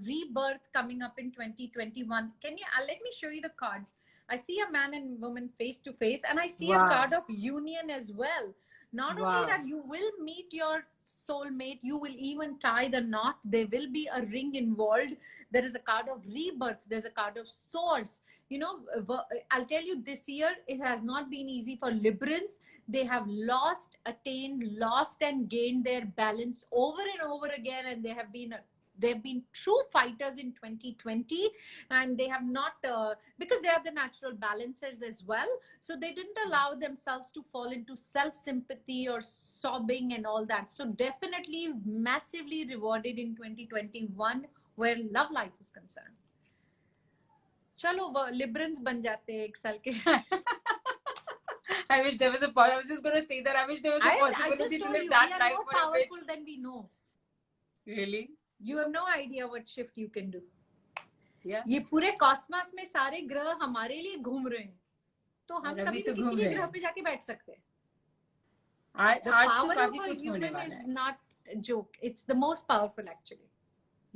rebirth coming up in 2021. Can you let me show you the cards? I see a man and woman face to face, and I see a card of union as well. Not only that, you will meet your soulmate, you will even tie the knot. There will be a ring involved. There is a card of rebirth. There's a card of source. I'll tell you, this year it has not been easy for Librans. They have lost and gained their balance over and over again, and they've been true fighters in 2020, and they have not because they are the natural balancers as well, so they didn't allow themselves to fall into self-sympathy or sobbing and all that. So definitely massively rewarded in 2021 where love life is concerned. चलो Librans बन जाते हैं एक साल के. I wish there was a point. I was just going to say that. I wish there was a possibility to live that life. We are more powerful than we know. Really? You have no idea what shift you can do. Yeah. ये पूरे Cosmos में सारे ग्रह हमारे लिए घूम रहे हैं, तो हम कभी भी किसी भी ग्रह पे जाके बैठ सकते हैं. The power of a human is not a joke. It's the most powerful, actually.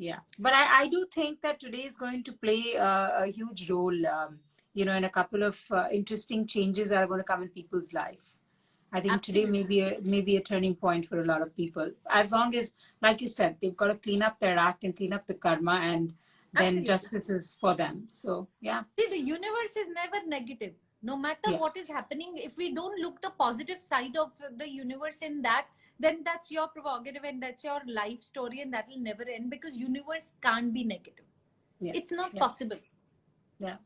Yeah, but I do think that today is going to play a huge role, in a couple of interesting changes that are going to come in people's life. I think today may be a turning point for a lot of people. As long as, like you said, they've got to clean up their act and clean up the karma, and then justice is for them. So, yeah. See, the universe is never negative. No matter what is happening, if we don't look the positive side of the universe in that, then that's your prerogative and that's your life story, and that will never end, because universe can't be negative. It's not possible. Yeah.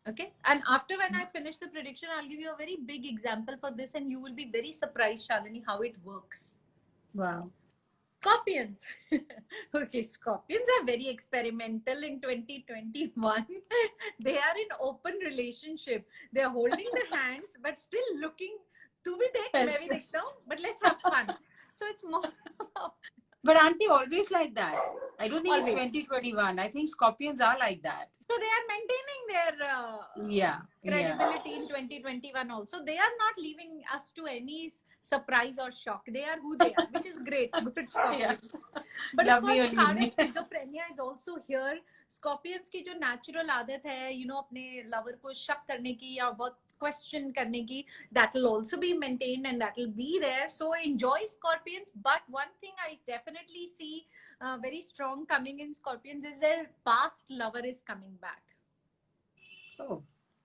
Okay. And after when I finish the prediction, I'll give you a very big example for this, and you will be very surprised, Shalini, how it works. Wow. Scorpions. Okay, scorpions are very experimental in 2021. They are in open relationship. They are holding the hands, but still looking. Tu bhi dekh, main bhi dekhta hu, but let's have fun. So it's more. But aren't they always like that? I don't think it's Always. 2021. I think scorpions are like that. So they are maintaining their Yeah. credibility in 2021 also. They are not leaving us to any surprise or shock. They are who they are, which is great. Good Scorpions. Yeah. But of Lovely course, the card only. of schizophrenia is also here. Scorpions की जो natural आदत है, अपने lover को शक करने की या बहुत question करने की, that will also be maintained and that will be there. So enjoy Scorpions. But one thing I definitely see very strong coming in Scorpions is their past lover is coming back. Oh,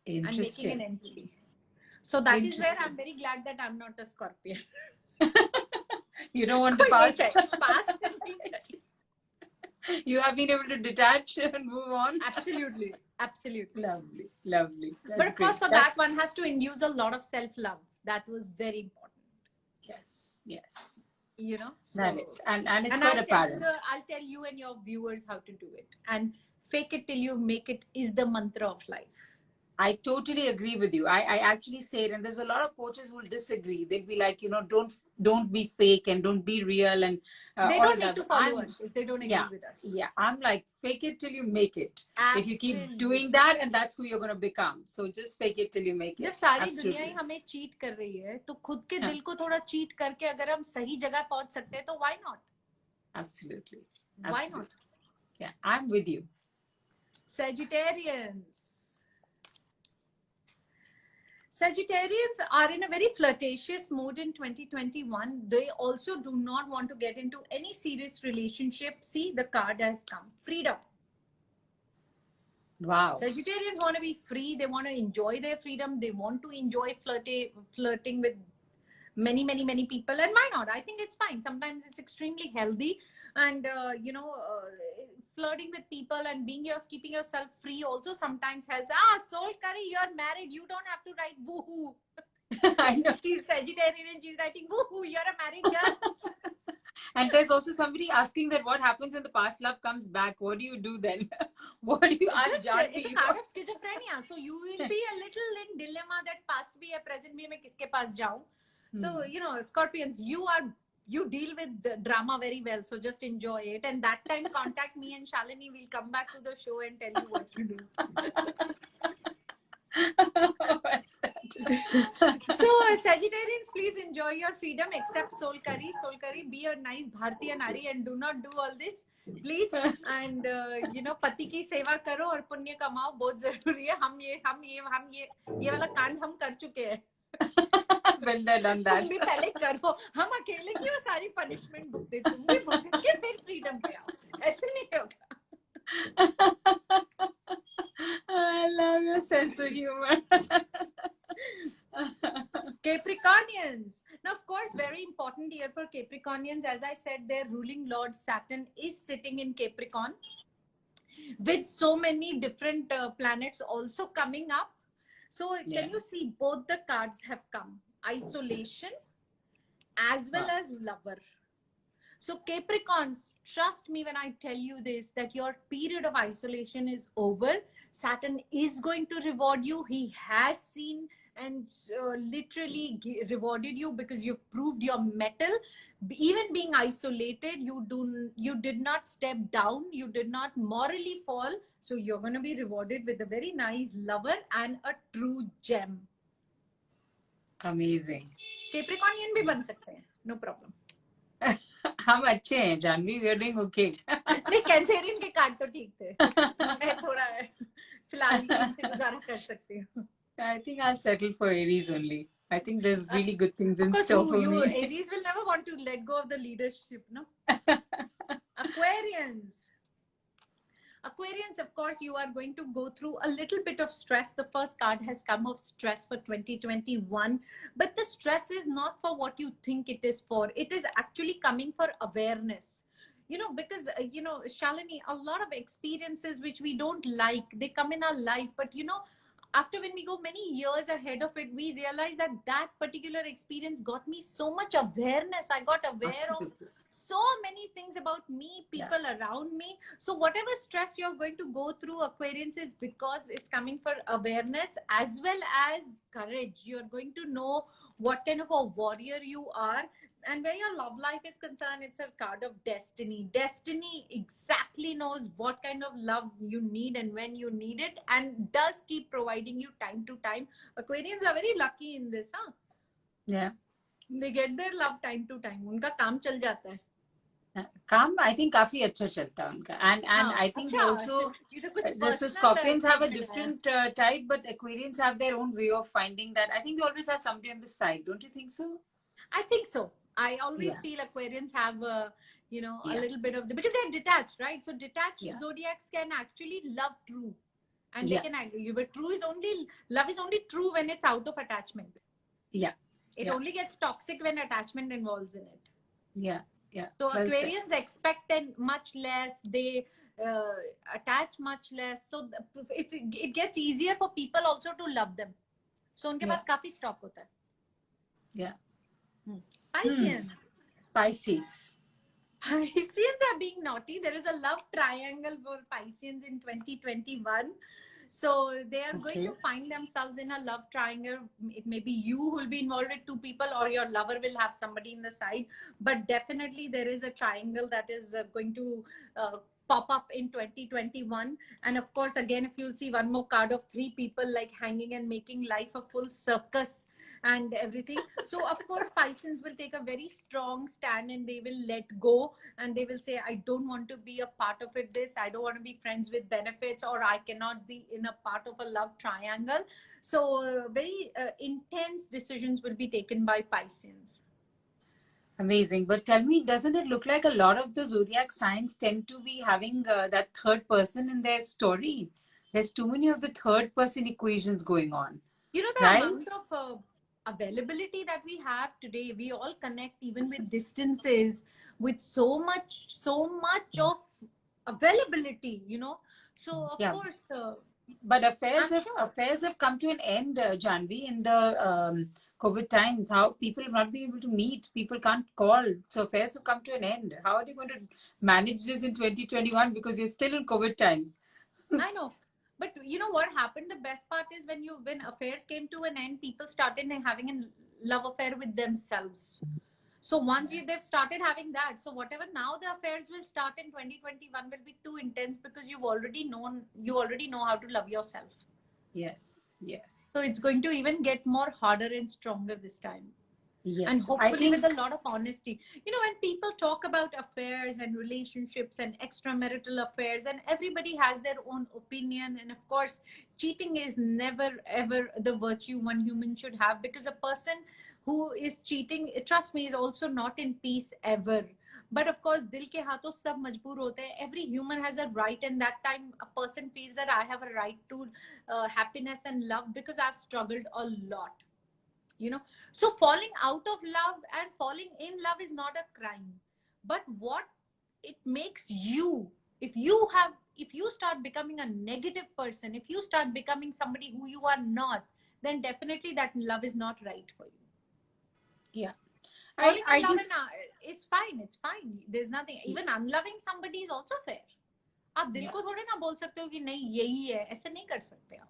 And making an interesting. entry. So that is where I'm very glad that I'm not a Scorpion. You don't want the past. Past. You have been able to detach and move on. Absolutely. Absolutely. Lovely. Lovely. That's but of great. course, for that, one has to induce a lot of self-love. That was very important. Yes. Yes. So, that is. And it's quite apparent. I'll tell you and your viewers how to do it. And fake it till you make it is the mantra of life. I totally agree with you. I actually say it, and there's a lot of coaches who will disagree. They'll be like, don't be fake and don't be real, and they don't need to follow us if they don't agree with us. Yeah, I'm like, fake it till you make it. Absolutely. If you keep doing that, and that's who you're going to become. So just fake it till you make it. जब सारी दुनिया ही हमें cheat कर रही है, तो खुद के दिल को थोड़ा चीट करके अगर हम सही जगह पहुंच सकते हैं, तो why not? Absolutely. Why not? Yeah, I'm with you. Sagittarians are in a very flirtatious mood in 2021. They also do not want to get into any serious relationship. See, the card has come. Freedom. Wow. Sagittarians want to be free. They want to enjoy their freedom. They want to enjoy flirting with many people. And why not? I think it's fine. Sometimes it's extremely healthy. And, flirting with people and keeping yourself free also sometimes helps. Soul Curry, you're married. You don't have to write woohoo. I know. She's Sagittarian and she's writing woohoo. You're a married girl. And there's also somebody asking that what happens when the past love comes back? What do you do then? What do you ask Janvi? It's a card of schizophrenia. So you will be a little in dilemma that past bhi hai, present bhi hai, main kiske paas jaun. So, Scorpions, you deal with the drama very well. So just enjoy it. And that time, contact me and Shalini will come back to the show and tell you what to do. So Sagittarians, please enjoy your freedom except Soul Curry. Soul Curry, be a nice Bhartiya Nari and do not do all this, please. And पति की सेवा करो और पुण्य कमाओ, बहुत जरूरी है. हम ये वाला कांड हम कर चुके हैं. When they're done that. तुम भी पहले करो. हम अकेले क्यों सारी पनिशमेंट भुगते, तुम भी भुगत के फिर फ्रीडम पे आओ. ऐसे नहीं होगा. I love your sense of humor. Capricornians. Now, of course, very important year for Capricornians. As I said, their ruling lord Saturn is sitting in Capricorn with so many different planets also coming up. So can you see both the cards have come? Isolation as well as lover. So Capricorns, trust me when I tell you this, that your period of isolation is over. Saturn is going to reward you. He has seen and literally rewarded you because you've proved your mettle. Even being isolated, you did not step down. You did not morally fall. So you're going to be rewarded with a very nice lover and a true gem. Amazing. Capricornian भी बन सकते हैं. No problem. हम अच्छे हैं Janvi, we are doing okay. नहीं, Cancerian के card तो ठीक थे. मैं थोड़ा फिलहाल इनसे गुजारा कर सकती हूँ. I think I'll settle for Aries only. I think there's really good things in store for me. Aries will never want to let go of the leadership, no? Aquarians, of course, you are going to go through a little bit of stress. The first card has come of stress for 2021. But the stress is not for what you think it is for. It is actually coming for awareness. Because, Shalini, a lot of experiences which we don't like, they come in our life. But, after when we go many years ahead of it, we realize that that particular experience got me so much awareness. I got aware of Absolutely. so many things about me, Yeah. people around me. So whatever stress you're going to go through, Aquarians, is because it's coming for awareness as well as courage. You're going to know what kind of a warrior you are. And where your love life is concerned, it's a card of destiny. Destiny exactly knows what kind of love you need and when you need it, and does keep providing you time to time. Aquarians are very lucky in this, huh? Yeah. They get their love time to time. उनका काम चल जाता है. काम I think काफी अच्छा चलता है उनका एंड हाँ आई थिंक अच्छा. ऑल्सो ये तो कुछ the so personal scorpions have a statement है. different type, but Aquarians have their own way of finding that. I think they always have somebody on the side, don't you think so? I think so. I always Yeah. feel Aquarians have you know, a Yeah. little bit of the, because they're detached, right? So detached Yeah. zodiacs can actually love true, and they Yeah. can agree. But true is only, love is only true when it's out of attachment. Yeah. It Yeah. only gets toxic when attachment involves in it. Yeah. Yeah. So Well said. Aquarians expect much less. They attach much less. So it gets easier for people also to love them. So उनके Yeah. पास काफी stock होता है. Yeah. Pisceans. Pisces. Pisceans are being naughty. There is a love triangle for Pisceans in 2021. So they are going to find themselves in a love triangle. It may be you who will be involved with two people, or your lover will have somebody in the side. But definitely there is a triangle that is going to pop up in 2021. And of course, again, if you'll see one more card of three people like hanging and making life a full circus and everything. So of course Pisceans will take a very strong stand, and they will let go, and they will say, I don't want to be a part of it, this, I don't want to be friends with benefits, or I cannot be in a part of a love triangle. So very intense decisions will be taken by Pisceans. Amazing. But tell me, doesn't it look like a lot of the zodiac signs tend to be having that third person in their story? There's too many of the third person equations going on, You know, the right? amount of availability that we have today, we all connect even with distances, with so much of availability, you know. So of Yeah. course But I'm sure. affairs have come to an end, Janvi, in the COVID times. How people have not been able to meet, people can't call, so affairs have come to an end. How are they going to manage this in 2021? Because you're still in COVID times. I know. But you know what happened? The best part is when affairs came to an end, people started having a love affair with themselves. So once they've started having that, so whatever now the affairs will start in 2021 will be too intense, because you already know how to love yourself. Yes, yes. So it's going to even get more harder and stronger this time. Yes, And I hopefully think with a lot of honesty. You know, when people talk about affairs and relationships and extramarital affairs, and everybody has their own opinion, and of course cheating is never ever the virtue one human should have, because a person who is cheating, trust me, is also not in peace ever. But of course dil ke haathon sab majboor hote hain. Every human has a right, and that time a person feels that I have a right to happiness and love, because I've struggled a lot, you know. So falling out of love and falling in love is not a crime, but what it makes you, if you start becoming a negative person, if you start becoming somebody who you are not, then definitely that love is not right for you. Yeah, Falling I in love just it's fine, there's nothing. Even unloving somebody is also fair. आप दिल को थोड़े ना बोल सकते हो कि नहीं यही है, ऐसे नहीं कर सकते आप.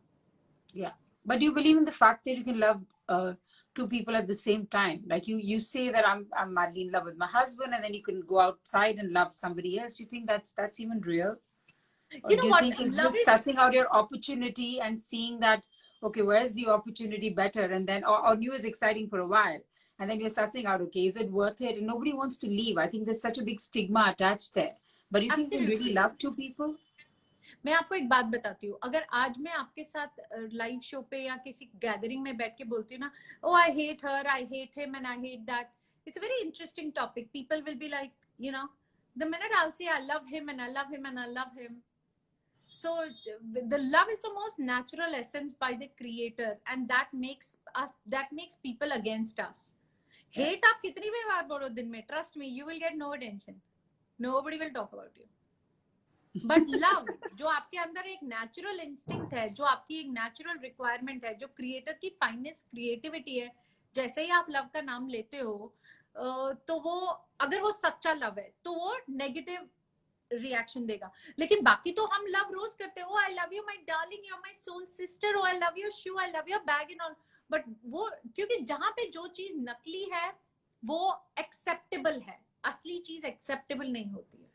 Yeah, but you believe in the fact that you can love two people at the same time. Like you say that I'm madly in love with my husband, and then you can go outside and love somebody else. You think that's even real? Or You know do you what, think it's love just is, sussing out your opportunity and seeing that, okay, where's the opportunity better? And then, or new is exciting for a while. And then you're sussing out, okay, is it worth it? And nobody wants to leave. I think there's such a big stigma attached there. But you think you can really absolutely. love two people? मैं आपको एक बात बताती हूँ. अगर आज मैं आपके साथ लाइव शो पे या किसी गैदरिंग में बैठ के बोलती हूँ ना, oh I hate her, I hate him and I hate that, it's a very interesting topic. People will be like, you know, the minute I'll say I love him and I love him and I love him. So the love is the most natural essence by the creator, and that makes people against us. Hate आप कितनी भी बार बोलो दिन में, trust me, you will get no attention. Nobody will talk about you. But love जो आपके अंदर एक नेचुरल इंस्टिंक्ट है, जो आपकी एक नेचुरल रिक्वायरमेंट है, जो क्रिएटर की फाइनेस्ट क्रिएटिविटी है, जैसे ही आप लव का नाम लेते हो तो वो, अगर वो सच्चा लव है तो वो नेगेटिव रिएक्शन देगा। लेकिन बाकी तो हम लव रोज करते हैं, oh I love you my darling, you are my soul sister, oh I love your shoe, I love your bag and all. But वो, क्योंकि जहां पे जो चीज नकली है वो एक्सेप्टेबल है, असली चीज एक्सेप्टेबल नहीं होती है,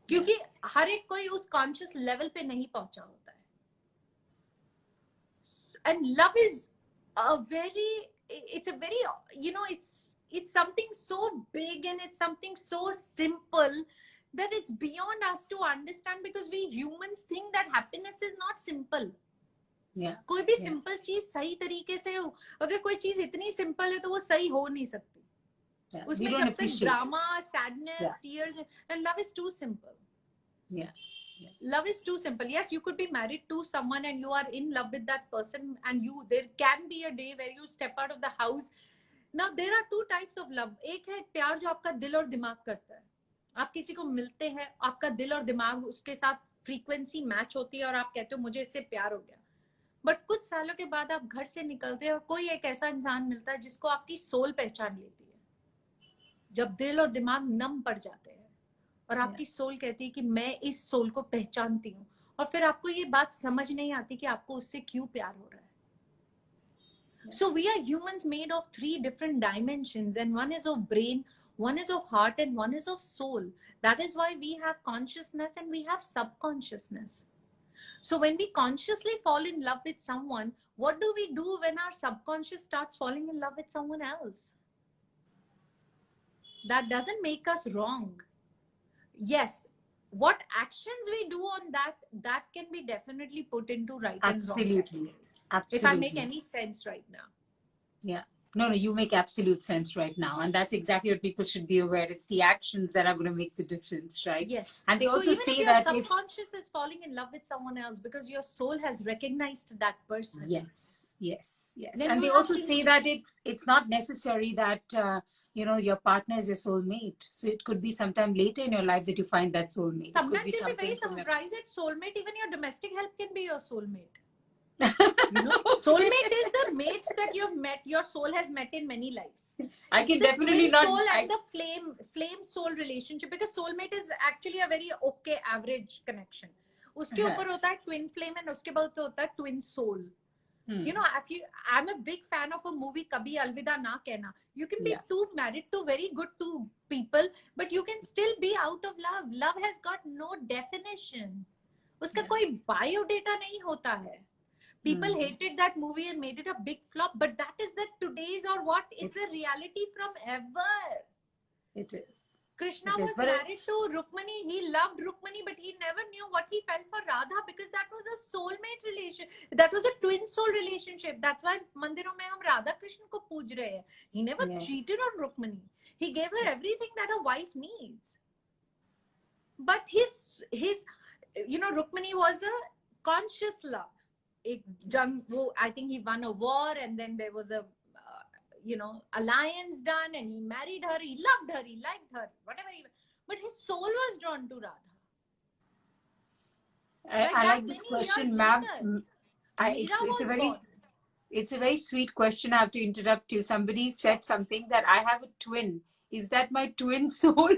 क्योंकि हर एक कोई उस कॉन्शियस लेवल पे नहीं पहुंचा होता है। And love is a very, it's a very, you know, it's something so big and it's something so simple that it's beyond us to understand, because we humans think that happiness is not simple. कोई भी simple चीज सही तरीके से, अगर कोई चीज इतनी सिंपल है तो वो सही हो नहीं सकती। उसमें जब तक drama, sadness, tears, and love is too simple. Love is too simple. Yes, you could be married to someone and you are in love with that person, and there can be a day where you step out of the house. Now there are two types of love. एक है प्यार जो आपका दिल और दिमाग करता है। आप किसी को मिलते हैं, आपका दिल और दिमाग उसके साथ फ्रीक्वेंसी मैच होती है और आप कहते हो मुझे इससे प्यार हो गया। बट कुछ सालों के बाद आप घर से निकलते हैं और कोई एक ऐसा इंसान मिलता है जिसको आपकी सोल पहचान लेती है। जब दिल और दिमाग नम पड़ जाते हैं और आपकी सोल कहती है कि मैं इस सोल को पहचानती हूँ, और फिर आपको ये बात समझ नहीं आती कि आपको उससे क्यों प्यार हो रहा है। So we are humans made of 3 different dimensions, and one is of brain, one is of heart, and one is of soul. That is why we have consciousness and we have subconsciousness. So when we consciously fall in love with someone, what do we do when our subconscious starts falling in love with someone else? That doesn't make us wrong. Yes, what actions we do on that can be definitely put into right and wrong. Absolutely. If I make any sense right now. Yeah. No, you make absolute sense right now. And that's exactly what people should be aware. It's the actions that are going to make the difference, right? Yes. And they also even say if your that subconscious is falling in love with someone else because your soul has recognized that person. Yes. And they also say that it's not necessary that your partner is your soulmate. So it could be sometime later in your life that you find that soulmate. Sometimes you'll be very surprised at soulmate. Even your domestic help can be your soulmate. Soulmate is the mates that you've met, your soul has met in many lives. I can definitely not. Soul and the flame soul relationship, because soulmate is actually a very okay average connection. उसके ऊपर होता है twin flame and उसके बाद होता है twin soul. You know, I'm a big fan of a movie Kabhi Alvida Na Kehna. You can be married to very good two people, but you can still be out of love. Love has got no definition. उसका कोई biodata नहीं होता है. People hated that movie and made it a big flop, but that is the today's, or what? It's a reality from ever. It is. Krishna was married to Rukmani. He loved Rukmani, but he never knew what he felt for Radha, because that was a soulmate relation. That was a twin soul relationship. That's why मंदिरों में हम राधा कृष्ण को पूज रहे हैं. He never cheated on Rukmani. He gave her everything that a wife needs. But his Rukmani was a conscious love. I think he won a war, and then there was a alliance done, and he married her, he loved her, he liked her, whatever. But his soul was drawn to Radha. I like this question, ma'am. It's a very sweet question. I have to interrupt you. Somebody said something that I have a twin. Is that my twin soul?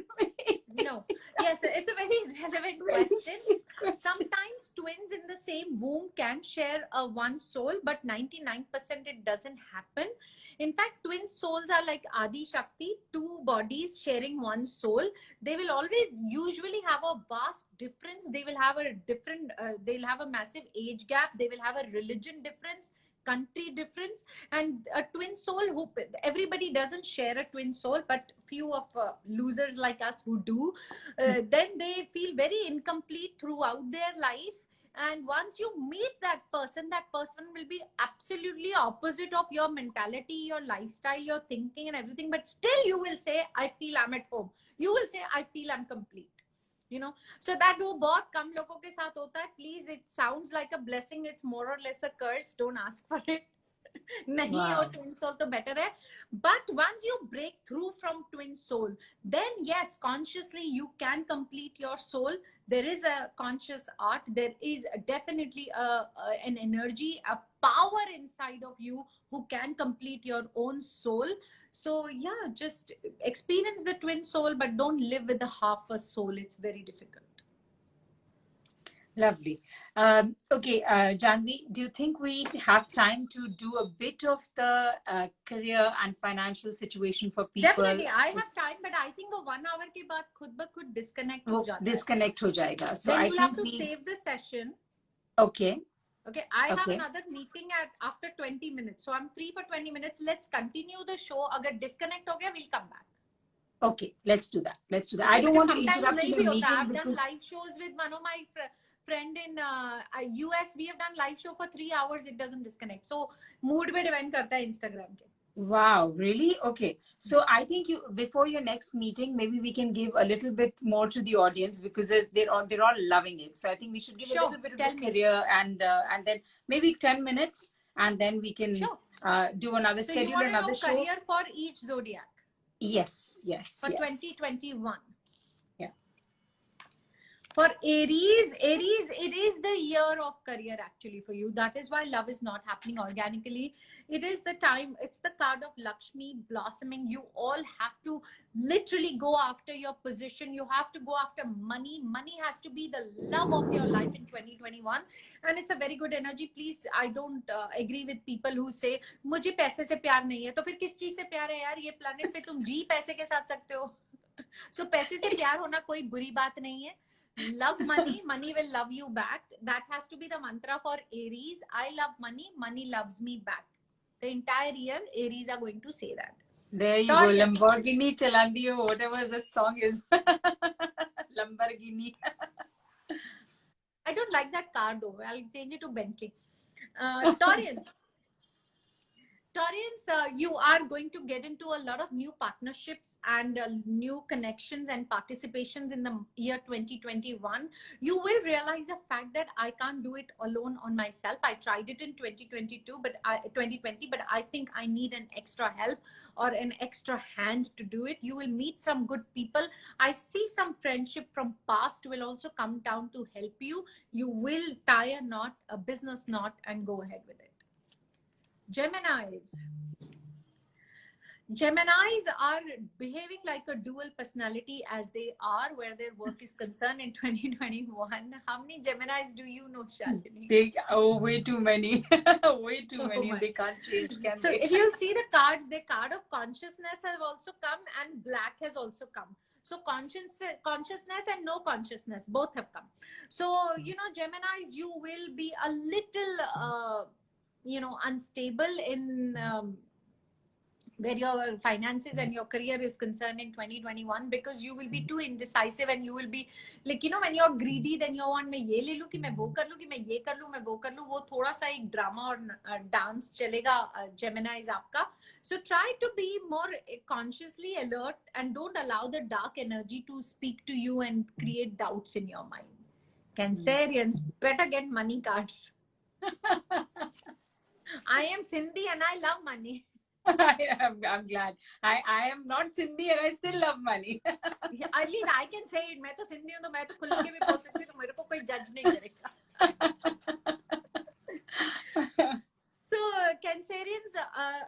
No. Yes, it's a very relevant question. Sometimes twins in the same womb can share one soul, but 99% it doesn't happen. In fact, twin souls are like Adi Shakti, two bodies sharing one soul. They will always usually have a vast difference. They will have they'll have a massive age gap. They will have a religion difference, country difference, and a twin soul everybody doesn't share a twin soul, but few of losers like us who do, then they feel very incomplete throughout their life. And once you meet that person will be absolutely opposite of your mentality, your lifestyle, your thinking and everything, but still you will say, I feel I'm at home. You will say, I feel I'm complete. So that वो बहुत कम लोगों के साथ होता है. Please, it sounds like a blessing. It's more or less a curse. Don't ask for it. नहीं Wow. और twin soul तो better है. But once you break through from twin soul, then yes, consciously you can complete your soul. There is a conscious art. There is definitely an energy, a power inside of you who can complete your own soul. So yeah, just experience the twin soul, but don't live with the half a soul. It's very difficult. Lovely. Okay, Janvi, do you think we have time to do a bit of the career and financial situation for people? Definitely, I have time, but I think 1 hour के बाद खुद ब खुद disconnect हो वो जाता है. disconnect हो जाएगा. So Then I you'll have think to we. save the session. Okay. Okay, I have Okay. another meeting at after 20 minutes, so I'm free for 20 minutes. Let's continue the show. अगर disconnect हो गया, we'll come back. Okay, let's do that. Let's do that. Okay, I don't because want to sometimes interrupt नहीं your भी होता. meeting I've done because. live shows with one of my friend in US. We have done live show for 3 hours. It doesn't disconnect. So mood पे depend करता है Instagram के. Wow, really? Okay. So I think you, before your next meeting, maybe we can give a little bit more to the audience because they're all loving it. So I think we should give a little bit of the career and then maybe 10 minutes and then we can do another So schedule, you want to another know show. career for each zodiac? Yes. For 2021. Yeah. For Aries, it is the year of career actually for you. That is why love is not happening organically. It is the time, it's the card of Lakshmi blossoming. You all have to literally go after your position. You have to go after money. Money has to be the love of your life in 2021. And it's a very good energy. Please, I don't agree with people who say, मुझे पैसे से प्यार नहीं है. तो फिर किस चीज से प्यार है यार? ये planet पे तुम जी पैसे के साथ सकते हो. So पैसे से प्यार होना कोई बुरी बात नहीं है. Love money, money will love you back. That has to be the mantra for Aries. I love money, money loves me back. The entire year, Aries are going to say that. There you go, Lamborghini Chalandio, whatever the song is. Lamborghini. I don't like that car though. I'll change it to Bentley. Taurians. Taurians, you are going to get into a lot of new partnerships and new connections and participations in the year 2021. You will realize the fact that I can't do it alone on myself. I tried it in 2022, but 2020, but I think I need an extra help or an extra hand to do it. You will meet some good people. I see some friendship from past will also come down to help you. You will tie a knot, a business knot, and go ahead with it. Geminis. Geminis are behaving like a dual personality as they are where their work is concerned in 2021. How many Geminis do you know, Shalini? Way too many. Way too many. They can't change, can so they? If you see the cards, the card of consciousness has also come and black has also come. So consciousness and no consciousness, both have come. So, Geminis, you will be a little, unstable in where your finances and your career is concerned in 2021 because you will be too indecisive and you will be like, when you're greedy, then you want मैं ये ले लूं कि मैं वो कर लूं कि मैं ये कर लूं मैं वो कर लूं वो थोड़ा सा एक ड्रामा और डांस चलेगा Geminis आपका. So try to be more consciously alert and don't allow the dark energy to speak to you and create doubts in your mind. Cancerians, better get money cards. I am Sindhi and I love money. I'm glad. I am not Sindhi and I still love money. At least I can say it. मैं तो सिंधी हूँ तो मैं तो खुल के भी बोल सकती हूँ तो मेरे को कोई जज नहीं करेगा. So Cancerians,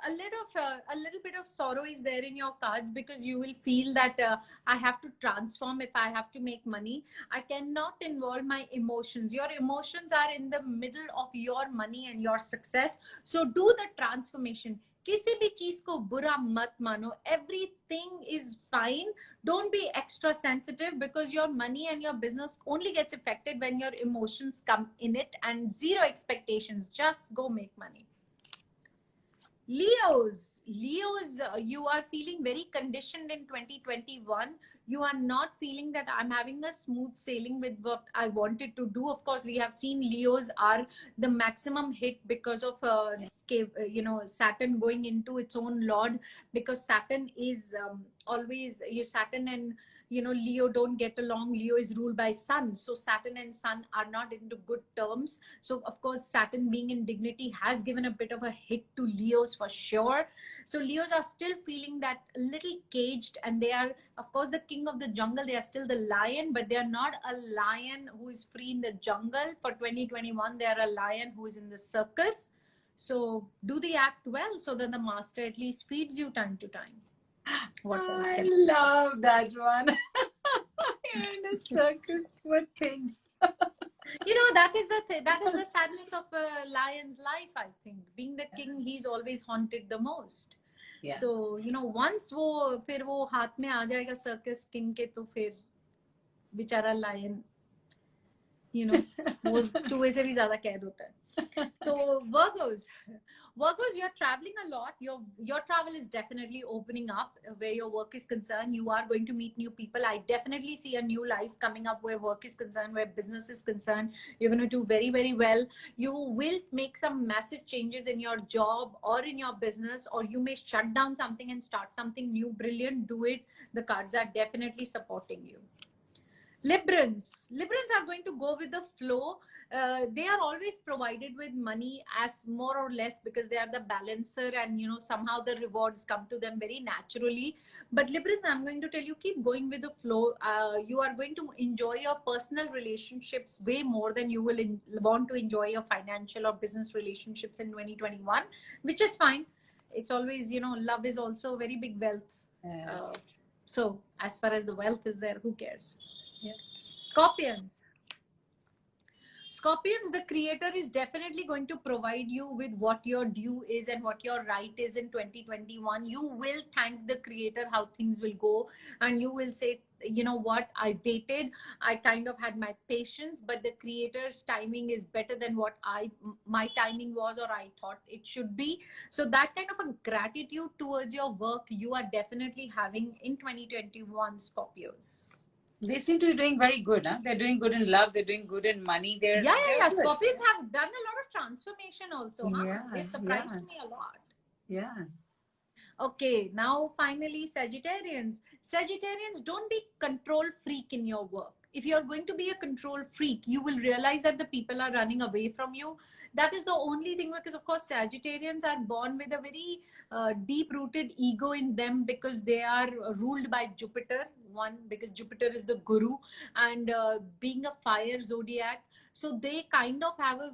a little bit of sorrow is there in your cards because you will feel that I have to transform if I have to make money. I cannot involve my emotions. Your emotions are in the middle of your money and your success. So do the transformation. किसी भी चीज को बुरा मत मानो. Everything is fine. Don't be extra sensitive because your money and your business only gets affected when your emotions come in it, and zero expectations. Just go make money. Leos, you are feeling very conditioned in 2021. You are not feeling that I'm having a smooth sailing with what I wanted to do. Of course, we have seen Leos are the maximum hit because of Saturn going into its own lord, because Saturn is always Saturn and Leo don't get along. Leo is ruled by Sun, so Saturn and Sun are not into good terms. So of course, Saturn being in dignity has given a bit of a hit to Leos for sure. So Leos are still feeling that a little caged, and they are, of course, the king of the jungle. They are still the lion, but they are not a lion who is free in the jungle. For 2021, they are a lion who is in the circus. So do the act well so that the master at least feeds you time to time. What else I can love that one. You're in a circus. What things? that is the sadness of a lion's life. I think being the king, he's always haunted the most. Yeah. So once फिर वो हाथ में आ जाएगा circus king के, तो फिर बेचारा lion वो चूहे से भी ज्यादा कैद होता है. So Virgos, you're traveling a lot. Your travel is definitely opening up where your work is concerned. You are going to meet new people. I definitely see a new life coming up where work is concerned, where business is concerned. You're going to do very, very well. You will make some massive changes in your job or in your business, or you may shut down something and start something new. Brilliant. Do it. The cards are definitely supporting you. Librans are going to go with the flow. They are always provided with money as more or less because they are the balancer, and somehow the rewards come to them very naturally. But Librans, I'm going to tell you, keep going with the flow. You are going to enjoy your personal relationships way more than you will want to enjoy your financial or business relationships in 2021, which is fine. It's always, love is also a very big wealth. So as far as the wealth is there, who cares? Yeah. Scorpions, the creator is definitely going to provide you with what your due is and what your right is in 2021. You will thank the creator how things will go, and you will say, you know what, I waited, I kind of had my patience, but the creator's timing is better than what my timing was or I thought it should be. So that kind of a gratitude towards your work you are definitely having in 2021, Scorpios. They seem to be doing very good, huh? They're doing good in love. They're doing good in money. They're Good. Scorpions have done a lot of transformation also, huh? Yeah, They surprised me a lot. Yeah. Okay, now finally, Sagittarians. Sagittarians, don't be control freak in your work. If you're going to be a control freak, you will realize that the people are running away from you. That is the only thing, because of course Sagittarians are born with a very deep-rooted ego in them, because they are ruled by Jupiter. One, because Jupiter is the guru, and being a fire zodiac, so they kind of have a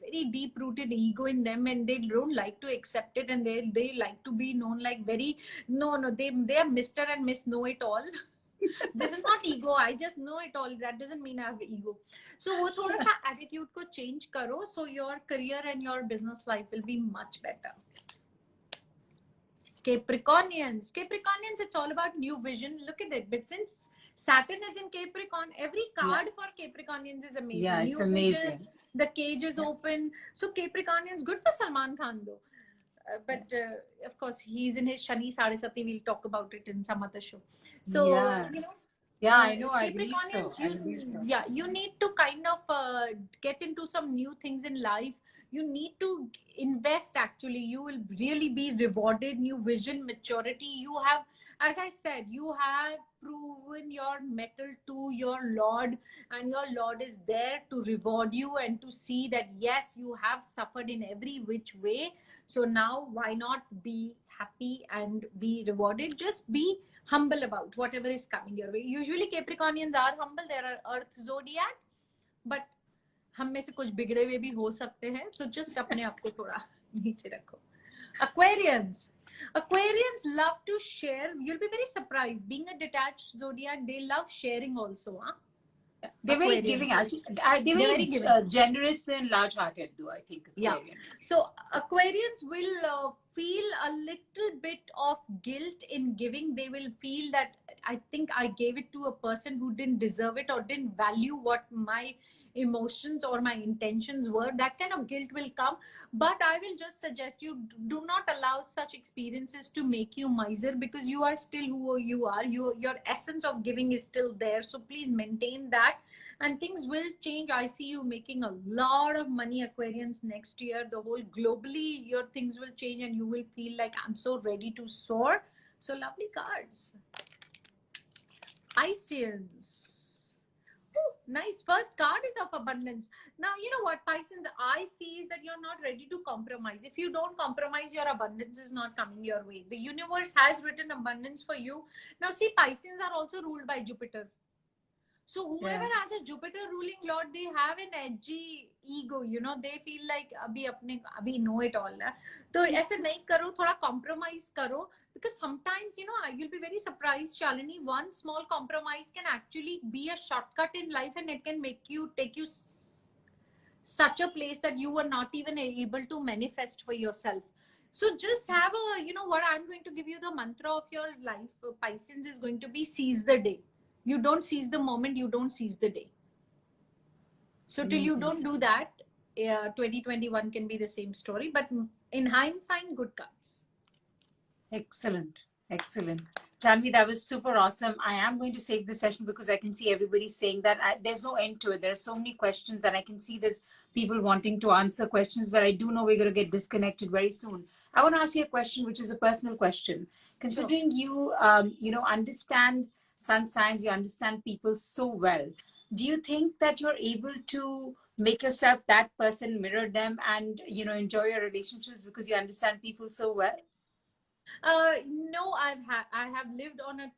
very deep-rooted ego in them, and they don't like to accept it, and they like to be known like very they are Mr. and Miss Know It All. This is not ego, I just know it all. That doesn't mean I have ego. So वो थोड़ा सा attitude को change करो, so your career and your business life will be much better. Capricornians, it's all about new vision. Look at it. But since Saturn is in Capricorn, every card for Capricornians is amazing. Yeah, it's amazing. Vision, the cage is open. So Capricornians, good for Salman Khan though. But of course, he's in his Shani Saraswati. We'll talk about it in some other show. So, yeah, I know. Capricornians, I believe so. Yeah, you need to kind of get into some new things in life. You need to invest, actually. You will really be rewarded. New vision, maturity. You have, as I said, you have proven your mettle to your Lord, and your Lord is there to reward you and to see that, yes, you have suffered in every which way. So now why not be happy and be rewarded? Just be humble about whatever is coming your way. Usually Capricornians are humble. They are earth zodiac, but हम में से कुछ बिगड़े हुए भी हो सकते हैं, तो just अपने आप को थोड़ा नीचे रखो. Aquarians love to share. You'll be very surprised. Being a detached zodiac, they love sharing also, huh? They're very giving. They're very generous and large-hearted, though, I think. Aquarians. Yeah. So Aquarians will feel a little bit of guilt in giving. They will feel that, I think I gave it to a person who didn't deserve it or didn't value what my emotions or my intentions were. That kind of guilt will come. But I will just suggest you do not allow such experiences to make you miser, because you are still who you are. Your essence of giving is still there. So please maintain that, and things will change. I see you making a lot of money, Aquarians, next year. The whole globally, your things will change, and you will feel like, I'm so ready to soar. So lovely cards. Pisceans. Ooh, nice. First card is of abundance. Now, you know what, Pisceans, I see is that you're not ready to compromise. If you don't compromise, your abundance is not coming your way. The universe has written abundance for you. Now, see, Pisceans are also ruled by Jupiter. So whoever Yeah. has a Jupiter ruling lord, they have an edgy ego, you know, they feel like abhi know it all. So aise nahi karo, thoda compromise karo, because sometimes, you know, you'll be very surprised, Shalini, one small compromise can actually be a shortcut in life, and it can take you such a place that you were not even able to manifest for yourself. So just have a, you know what, I'm going to give you the mantra of your life, Pisces, is going to be seize the day. You don't seize the moment, you don't seize the day. So till you Amazing. don't do that, 2021 can be the same story, but in hindsight, good cards. Excellent. Excellent. Janvi, that was super awesome. I am going to save this session because I can see everybody saying that there's no end to it. There are so many questions, and I can see there's people wanting to answer questions, but I do know we're going to get disconnected very soon. I want to ask you a question, which is a personal question. Considering you, understand sun signs, you understand people so well, do you think that you're able to make yourself that person, mirror them, and, enjoy your relationships because you understand people so well? No, I have lived on a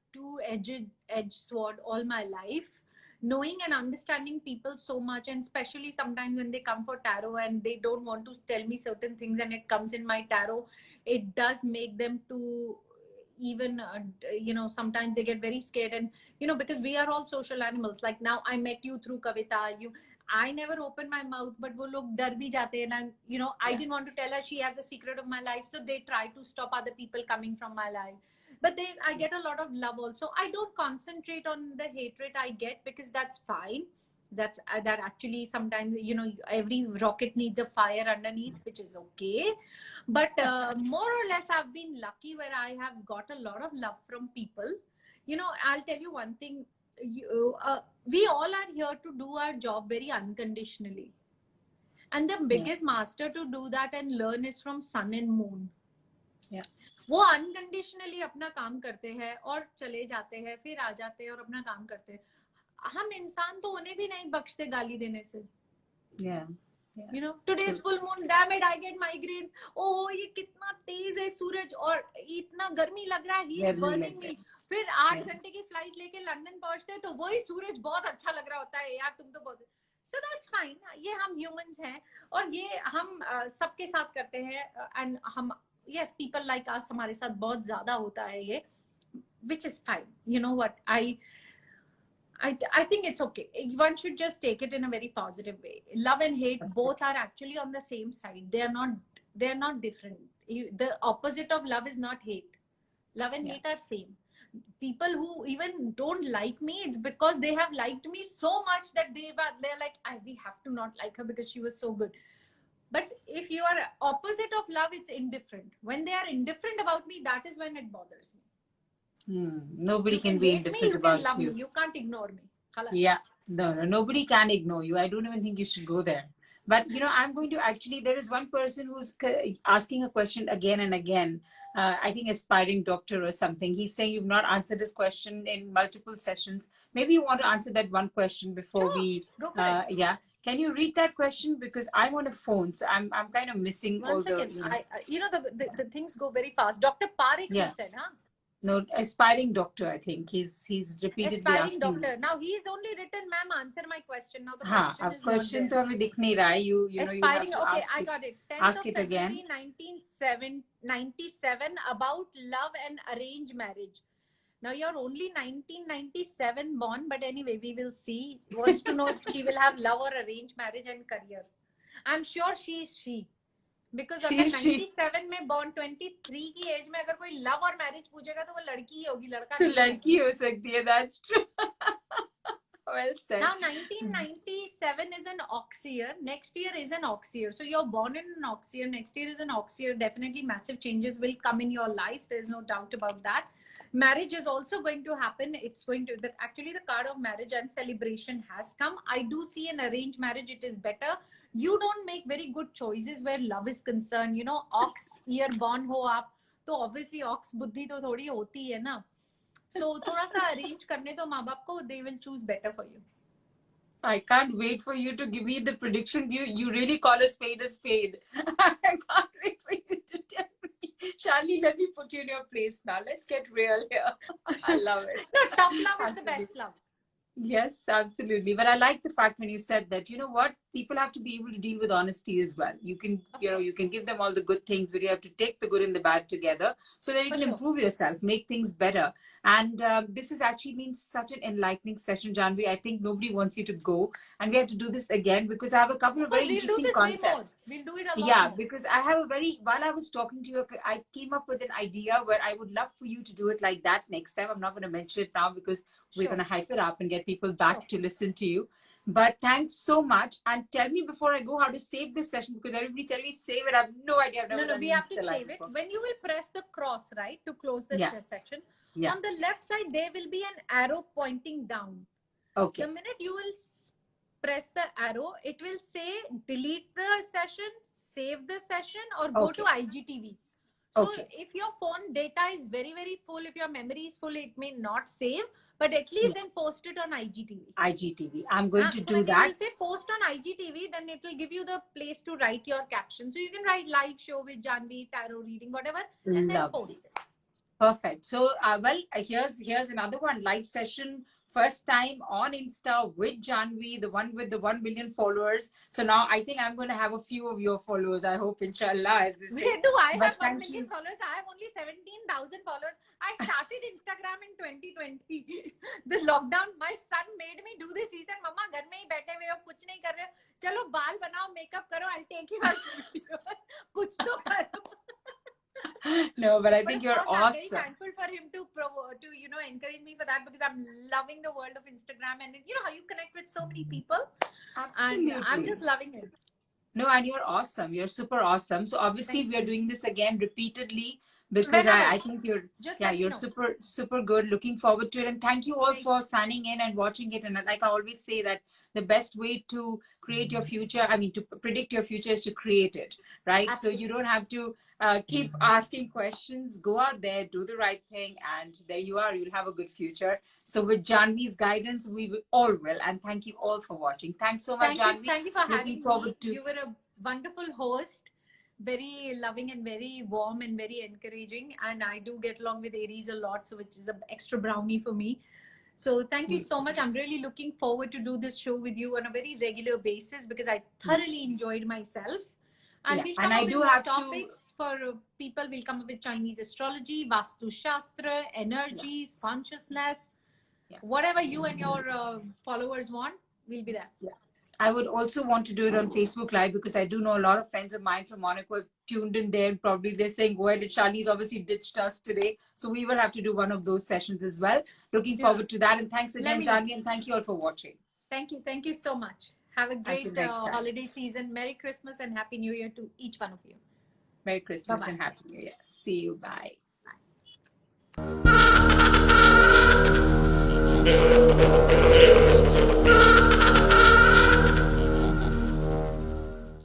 edge sword all my life, knowing and understanding people so much, and especially sometimes when they come for tarot and they don't want to tell me certain things, and it comes in my tarot, it does make them to even sometimes they get very scared, and because we are all social animals. Like now, I met you through Kavita. I never open my mouth, but wo log dar bhi jate hain, and I didn't want to tell her she has the secret of my life, so they try to stop other people coming from my life. But then I get a lot of love also. I don't concentrate on the hatred I get, because that's fine. That actually sometimes every rocket needs a fire underneath, which is okay. But more or less, I've been lucky where I have got a lot of love from people. I'll tell you one thing. We all are here to do our job very unconditionally, and the Yeah. biggest master to do that and learn is from sun and moon. Yeah. वो unconditionally अपना काम करते हैं और चले जाते हैं, फिर आ जाते हैं और अपना काम करते हैं. हम इंसान तो उन्हें भी नहीं बख्शते गाली देने से. Yeah. Today's full moon, damn it, I get migraines. Oh, ये कितना तेज है सूरज, और इतना गर्मी लग रहा है, he is burning me. फिर 8 घंटे की फ्लाइट लेके लंदन पहुंचते हैं, तो वही सूरज बहुत अच्छा लग रहा होता है, यार तुम तो बहुत. So that's fine. ये हम humans हैं, और ये हम सबके साथ करते हैं, and हम yes, people like us, हमारे साथ बहुत ज्यादा होता है ये, which is fine. You know what, I think it's okay. One should just take it in a very positive way. Love and hate both are actually on the same side. They are not different. The opposite of love is not hate. Love and hate are same. People who even don't like me, it's because they have liked me so much that they're like, we have to not like her because she was so good. But if you are opposite of love, it's indifferent. When they are indifferent about me, that is when it bothers me. Nobody can be indifferent about you. You can love me. You can't ignore me. Yeah, no, nobody can ignore you. I don't even think you should go there. But I'm going to actually, there is one person who's asking a question again and again. I think aspiring doctor or something. He's saying you've not answered this question in multiple sessions. Maybe you want to answer that one question before we. Yeah. Can you read that question, because I'm on a phone, so I'm kind of missing one all second. the. The things go very fast. Dr. Parekh, you said, huh? No, aspiring doctor, I think. He's repeatedly aspiring asking. Doctor. Now he's only written, ma'am, answer my question. Now the question is question not there. तो हमें दिख नहीं रहा है. You aspiring, you have to okay, ask I it. got it. 10th Ask of it February again. 1997, about love and arranged marriage. Now you're only 1997 born, but anyway, we will see. He wants to know if she will have love or arranged marriage and career. I'm sure she is she. Because अगर 97 में born 23 की as में अगर कोई love और marriage पूछेगा तो वो लड़की ही होगी, लड़का नहीं. लड़की हो सकती है. That's true. Well said. Now 1997 is an ox year. Next year is an ox year. So you're born in an ox year. Next year is an ox year. Definitely massive changes will come in your life. There's no doubt about that. Marriage is also going to happen. It's going to, actually the card of marriage and celebration has come. I do see an arranged marriage. It is better. You don't make very good choices where love is concerned. Ox year born ho aap, तो obviously ox बुद्धि तो थोड़ी होती है ना. So थोड़ा सा arrange करने दो माँ बाप को, they will choose better for you. I can't wait for you to give me the predictions. You really call a spade a spade. I can't wait for you to tell me. Shalini, let me put you in your place now. Let's get real here. I love it. No, tough love is the Absolutely. best love. Yes, absolutely. But I like the fact when you said that, you know what, people have to be able to deal with honesty as well. You can, you can give them all the good things, but you have to take the good and the bad together so that you can improve yourself, make things better. And this has actually been such an enlightening session, Janvi. I think nobody wants you to go. And we have to do this again because I have a couple of very interesting concepts. We'll do it a lot Yeah, more. because I have a very, while I was talking to you, I came up with an idea where I would love for you to do it like that next time. I'm not going to mention it now because we're going to hype it up and get people back to listen to you. But thanks so much. And tell me before I go how to save this session, because everybody tell me save it. I have no idea. I've never No, we have to save it. When you will press the cross, right, to close the session, on the left side, there will be an arrow pointing down. Okay. The minute you will press the arrow, it will say delete the session, save the session, or go to IGTV. So if your phone data is very, very full, if your memory is full, it may not save, but at least then post it on IGTV. IGTV. I'm going to do when that. You will say post on IGTV, then it will give you the place to write your caption. So you can write live show with Janvi, tarot reading, whatever, and then post it. Perfect. So, here's another one, live session, first time on Insta with Janvi, the one with the 1 million followers. So now I think I'm going to have a few of your followers. I hope, inshallah, as they say. Where do I have 1 million followers? I have only 17,000 followers. I started Instagram in 2020. This lockdown, my son made me do this. He said, "Mama, घर में ही बैठे हुए हो, कुछ नहीं कर रहे हो. चलो बाल बनाओ, makeup करो. I'll take you out video. कुछ तो करो." No, but I think you're awesome. I'm very thankful for him to encourage me for that, because I'm loving the world of Instagram, and you know how you connect with so many people. Absolutely. And I'm just loving it. No, and you're awesome. You're super awesome. So obviously we are doing this again repeatedly because I think you're super good. Looking forward to it. And thank you all for signing in and watching it. And like I always say, that the best way to create your future, to predict your future, is to create it, right? Absolutely. So you don't have to keep asking questions. Go out there, do the right thing, and there you are. You'll have a good future. So with Janvi's guidance, we all will. And thank you all for watching. Thanks so much, Janvi. Thank you for having me. You were a wonderful host, very loving and very warm and very encouraging. And I do get along with Aries a lot, so which is an extra brownie for me. So thank you so much. I'm really looking forward to do this show with you on a very regular basis, because I thoroughly enjoyed myself. And we'll come up with more topics for people. We'll come up with Chinese astrology, Vastu Shastra, energies, consciousness, whatever you and your followers want, we'll be there. Yeah. I would also want to do it on Facebook Live, because I do know a lot of friends of mine from Monaco have tuned in there. Probably they're saying, where did Shalini's obviously ditched us today? So we will have to do one of those sessions as well. Looking forward to that. And thanks again, Janvi, and thank you all for watching. Thank you. Thank you so much. Have a great holiday season. Merry Christmas and Happy New Year to each one of you. Merry Christmas and Happy New Year. See you. Bye. Bye.